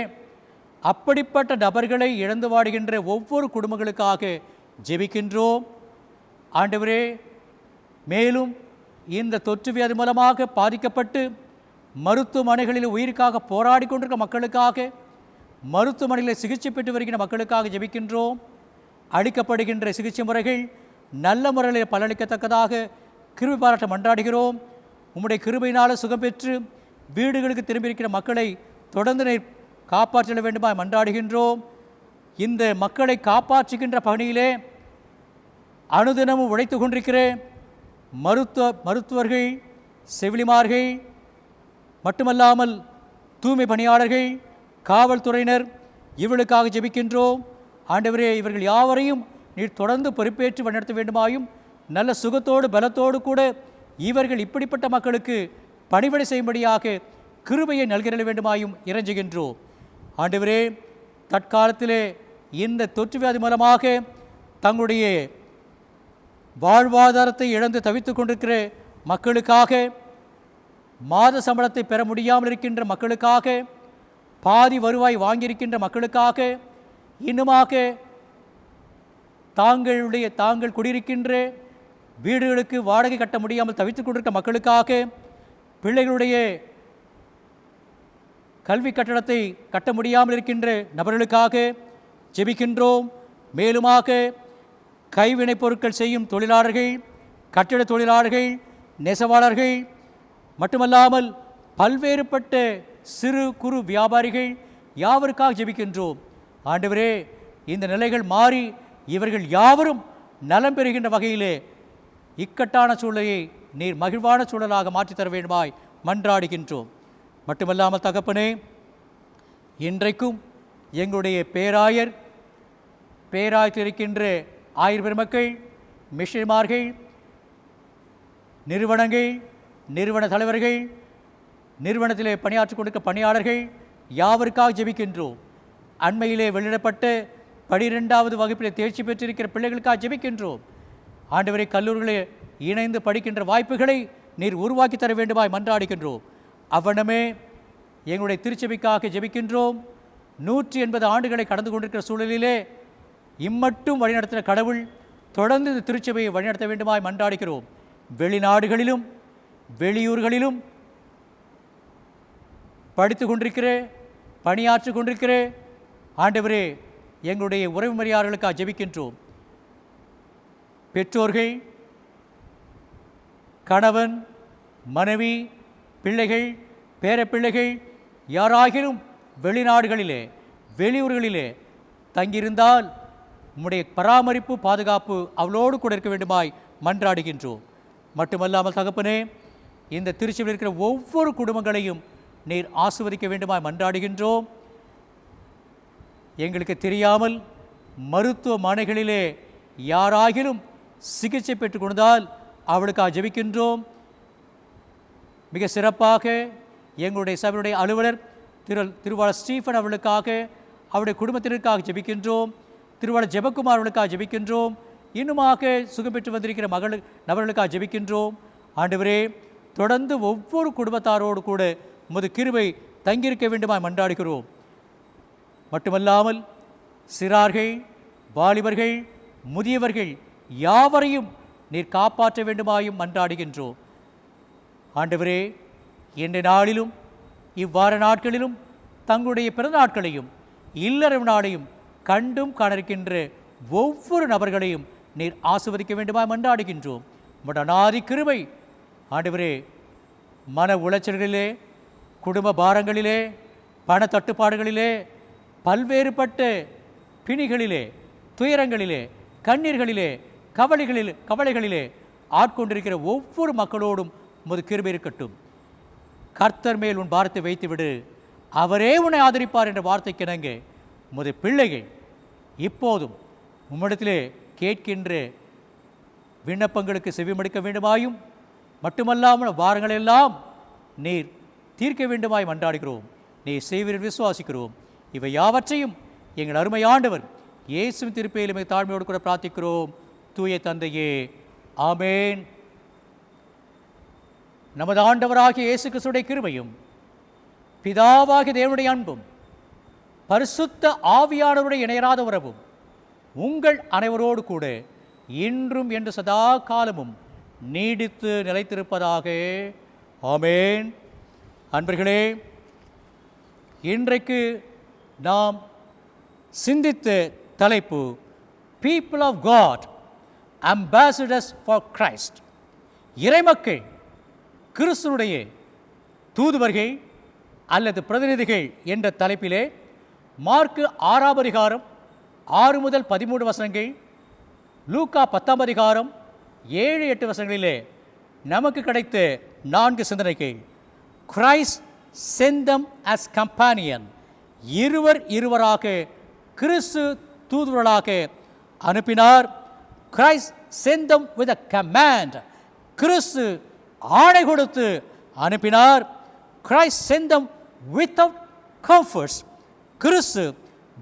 அப்படிப்பட்ட நபர்களை இழந்து வாடுகின்ற ஒவ்வொரு குடும்பங்களுக்காக ஜெபிக்கின்றோம். ஆண்டவரே, மேலும் இந்த தொற்று வியாதி மூலமாக பாதிக்கப்பட்டு மருத்துவமனைகளில் உயிருக்காக போராடி கொண்டிருக்கிற மக்களுக்காக, மருத்துவமனைகளில் சிகிச்சை பெற்று வருகின்ற மக்களுக்காக ஜெபிக்கின்றோம். அளிக்கப்படுகின்ற சிகிச்சை முறைகள் நல்ல முறையில் பலனளிக்கத்தக்கதாக கிருபை பாராட்ட மன்றாடுகிறோம். உம்முடைய கிருபையினால் சுகம் பெற்று வீடுகளுக்கு திரும்பியிருக்கிற மக்களை தொடர்ந்து காப்பாற்ற வேண்டுமா மன்றாடுகின்றோம். இந்த மக்களை காப்பாற்றுகின்ற பணியிலே அனுதினமும் உழைத்து கொண்டிருக்கிற மருத்துவர்கள், செவிலிமார்கள், மட்டுமல்லாமல் தூய்மை பணியாளர்கள், காவல்துறையினர், இவர்களுக்காக ஜெபிக்கின்றோம். ஆண்டவரே, இவர்கள் யாவரையும் நீர் தொடர்ந்து பொறுப்பேற்று வழிநடத்த வேண்டுமாயும், நல்ல சுகத்தோடு பலத்தோடு கூட இவர்கள் இப்படிப்பட்ட மக்களுக்கு பணிவிடை செய்யும்படியாக கிருபையை நல்கிற வேண்டுமாயும் இறைஞ்சுகின்றோம். ஆண்டவரே, தற்காலத்திலே இந்த தொற்று வியாதி மூலமாக தங்களுடைய வாழ்வாதாரத்தை இழந்து தவித்துக் கொண்டிருக்கிற மக்களுக்காக, மாத சம்பளத்தை பெற முடியாமல் இருக்கின்ற மக்களுக்காக, பாதி வருவாய் வாங்கியிருக்கின்ற மக்களுக்காக, இன்னுமாக தாங்கள் குடியிருக்கின்ற வீடுகளுக்கு வாடகை கட்ட முடியாமல் தவித்துக் கொண்டிருக்கிற மக்களுக்காக, பிள்ளைகளுடைய கல்வி கட்டணத்தை கட்ட முடியாமல் இருக்கின்ற நபர்களுக்காக ஜெபிக்கின்றோம். மேலுமாக கைவினைப் பொருட்கள் செய்யும் தொழிலாளர்கள், கட்டிட தொழிலாளர்கள், நெசவாளர்கள் மட்டுமல்லாமல் பல்வேறுபட்ட சிறு குறு வியாபாரிகள் யாவருக்காக ஜெபிக்கின்றோம். ஆண்டவரே, இந்த நிலைகள் மாறி இவர்கள் யாவரும் நலம் பெறுகின்ற வகையிலே இக்கட்டான சூழலை நீர் மகிழ்வான சூழலாக மாற்றித்தர வேண்டுமாய் மன்றாடுகின்றோம். மட்டுமல்லாமல் தகப்பனே, இன்றைக்கும் எங்களுடைய பேராயத்தில் இருக்கின்ற ஆயர் பெருமக்கள், மிஷனரிமார்கள், நிறுவனங்கள், நிறுவன தலைவர்கள், நிறுவனத்திலே பணியாற்றிக் கொண்டிருக்க பணியாளர்கள் யாவருக்காக ஜெபிக்கின்றோம். அண்மையிலே வெளியிடப்பட்ட 12வது வகுப்பிலே தேர்ச்சி பெற்றிருக்கிற பிள்ளைகளுக்காக ஜெபிக்கின்றோம். ஆண்டவரை, கல்லூரிகளே இணைந்து படிக்கின்ற வாய்ப்புகளை நீர் உருவாக்கி தர வேண்டுமாய் மன்றாடுகின்றோம். அவ்வண்ணமே எங்களுடைய திருச்சபைக்காக ஜெபிக்கின்றோம். 180 ஆண்டுகளை கடந்து கொண்டிருக்கிற சூழலிலே இம்மட்டும் வழிநடத்தின கடவுள் தொடர்ந்து இந்த திருச்சபையை வழிநடத்த வேண்டுமாய் மன்றாடுகிறோம். வெளிநாடுகளிலும் வெளியூர்களிலும் படித்து கொண்டிருக்கிற, பணியாற்றி கொண்டிருக்கிற ஆண்டவரே, எங்களுடைய உறவுமுறையாளர்களுக்காக ஜெபிக்கின்றோம். பெற்றோர்கள், கணவன், மனைவி, பிள்ளைகள், பேரப்பிள்ளைகள் யாராகிலும் வெளிநாடுகளிலே வெளியூர்களிலே தங்கியிருந்தால் உம்முடைய பராமரிப்பு, பாதுகாப்பு அவளோடு கூட இருக்க வேண்டுமாய் மன்றாடுகின்றோம். மட்டுமல்லாமல் தகப்பனே, இந்த திருச்சியில் இருக்கிற ஒவ்வொரு குடும்பங்களையும் நீர் ஆசீர்வதிக்க வேண்டுமாய் மன்றாடுகின்றோம். எங்களுக்கு தெரியாமல் மருத்துவமனைகளிலே யாராகிலும் சிகிச்சை பெற்றுக் கொண்டால் அவளுக்காக ஜெபிக்கின்றோம். மிக சிறப்பாக எங்களுடைய சபையுடைய அலுவலர் திருவாளர் ஸ்டீஃபன் அவர்களுக்காக, அவருடைய குடும்பத்தினருக்காக ஜெபிக்கின்றோம். திருவாளர் ஜெபக்குமார் அவர்களுக்காக ஜெபிக்கின்றோம். இன்னுமாக சுகம் பெற்று வந்திருக்கிற நபர்களுக்காக ஜெபிக்கின்றோம். ஆண்டவரே, தொடர்ந்து ஒவ்வொரு குடும்பத்தாரோடு கூட உமது கிருபை தங்கியிருக்க வேண்டுமாய் மன்றாடுகிறோம். மட்டுமல்லாமல் சிறார்கள், வாலிபர்கள், முதியவர்கள் யாவரையும் நீர் காப்பாற்ற வேண்டுமாயும் மன்றாடுகின்றோம். ஆண்டவரே, இன்றைய நாளிலும் இவ்வார நாட்களிலும் தங்களுடைய பிறந்த நாட்களையும் இல்லறவு நாளையும் கண்டும் காணஇருக்கின்ற ஒவ்வொரு நபர்களையும் நீர் ஆசீர்வதிக்க வேண்டுமாய் மன்றாடுகின்றோம். உம்முடைய அநாதி கிருபை ஆண்டவரே, மன உளைச்சல்களிலே, குடும்ப பாரங்களிலே, பண தட்டுப்பாடுகளிலே, பல்வேறுபட்ட பிணிகளிலே, துயரங்களிலே, கண்ணீர்களிலே, கவலைகளிலே ஆட்கொண்டிருக்கிற ஒவ்வொரு மக்களோடும் உமது கிருபை இருக்கட்டும். கர்த்தர் மேல் உன் பாரத்தை வைத்துவிடு, அவரே உன்னை ஆதரிப்பார் என்ற வார்த்தைக்கு இணங்க உமது பிள்ளைகள் இப்போதும் உம்மிடத்திலே கேட்கின்ற விண்ணப்பங்களுக்கு செவிமடுக்க வேண்டுமாயும், மட்டுமல்லாமல் வாரங்களெல்லாம் நீர் தீர்க்க வேண்டுமாய் மன்றாடுகிறோம். நீர் செய்வீர் விசுவாசிக்கிறோம். இவை யாவற்றையும் எங்கள் அருமை ஆண்டவர் இயேசுவின் திருப்பெயரில் தாழ்மையோடு கூட பிரார்த்திக்கிறோம். தூய தந்தையே, ஆமேன். நமது ஆண்டவராகிய இயேசு கிறிஸ்துவின் கிருபையும், பிதாவாகிய தேவனுடைய அன்பும், பரிசுத்த ஆவியானவருடைய இணையராத உறவும் உங்கள் அனைவரோடு கூட இன்றும் என்று சதா காலமும் நீடித்து நிலைத்திருப்பதாக. ஆமேன். அன்பர்களே, இன்றைக்கு நாம் சிந்தித்த தலைப்பு people of God, ambassadors for Christ. இறைமக்கள், கிறிஸ்துவுடைய தூதுவர்கள் அல்லது பிரதிநிதிகள் என்ற தலைப்பிலே மார்க்கு 6ஆம் அதிகாரம் 6 முதல் 13 வசனங்கள், லூக்கா 10ஆம் அதிகாரம் 7-8 வசனங்களிலே நமக்கு கிடைத்த 4 சிந்தனைகள். Christ sent them as companion, இருவராக கிறிஸ்து தூதுவர்களாக அனுப்பினார். Christ sent them with a command, கிறிஸ்து ஆணை கொடுத்து அனுப்பினார். Christ sent them without comforts. கிறிஸ்து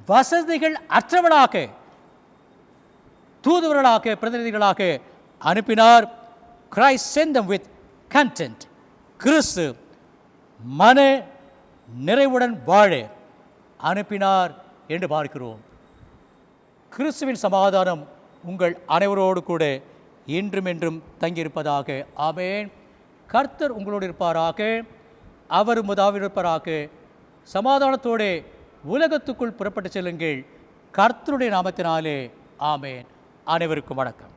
வசதிகள் அற்றவர்களாக, தூதுவர்களாக, பிரதிநிதிகளாக அனுப்பினார். Christ sent them with content. கிறிஸ்து மன நிறைவுடன் வாழ அனுப்பினார் என்று பார்க்கிறோம். கிறிஸ்துவின் சமாதானம் உங்கள் அனைவரோடு கூட இன்றும் என்றும் தங்கியிருப்பதாக. ஆமென். கர்த்தர் உங்களோடு இருப்பாராக, அவர் உமதாவில் இருப்பாராக. சமாதானத்தோடு உலகத்துக்குள் புறப்பட்டு செல்லுங்கள். கர்த்தருடைய நாமத்தினாலே. ஆமென். அனைவருக்கும் வணக்கம்.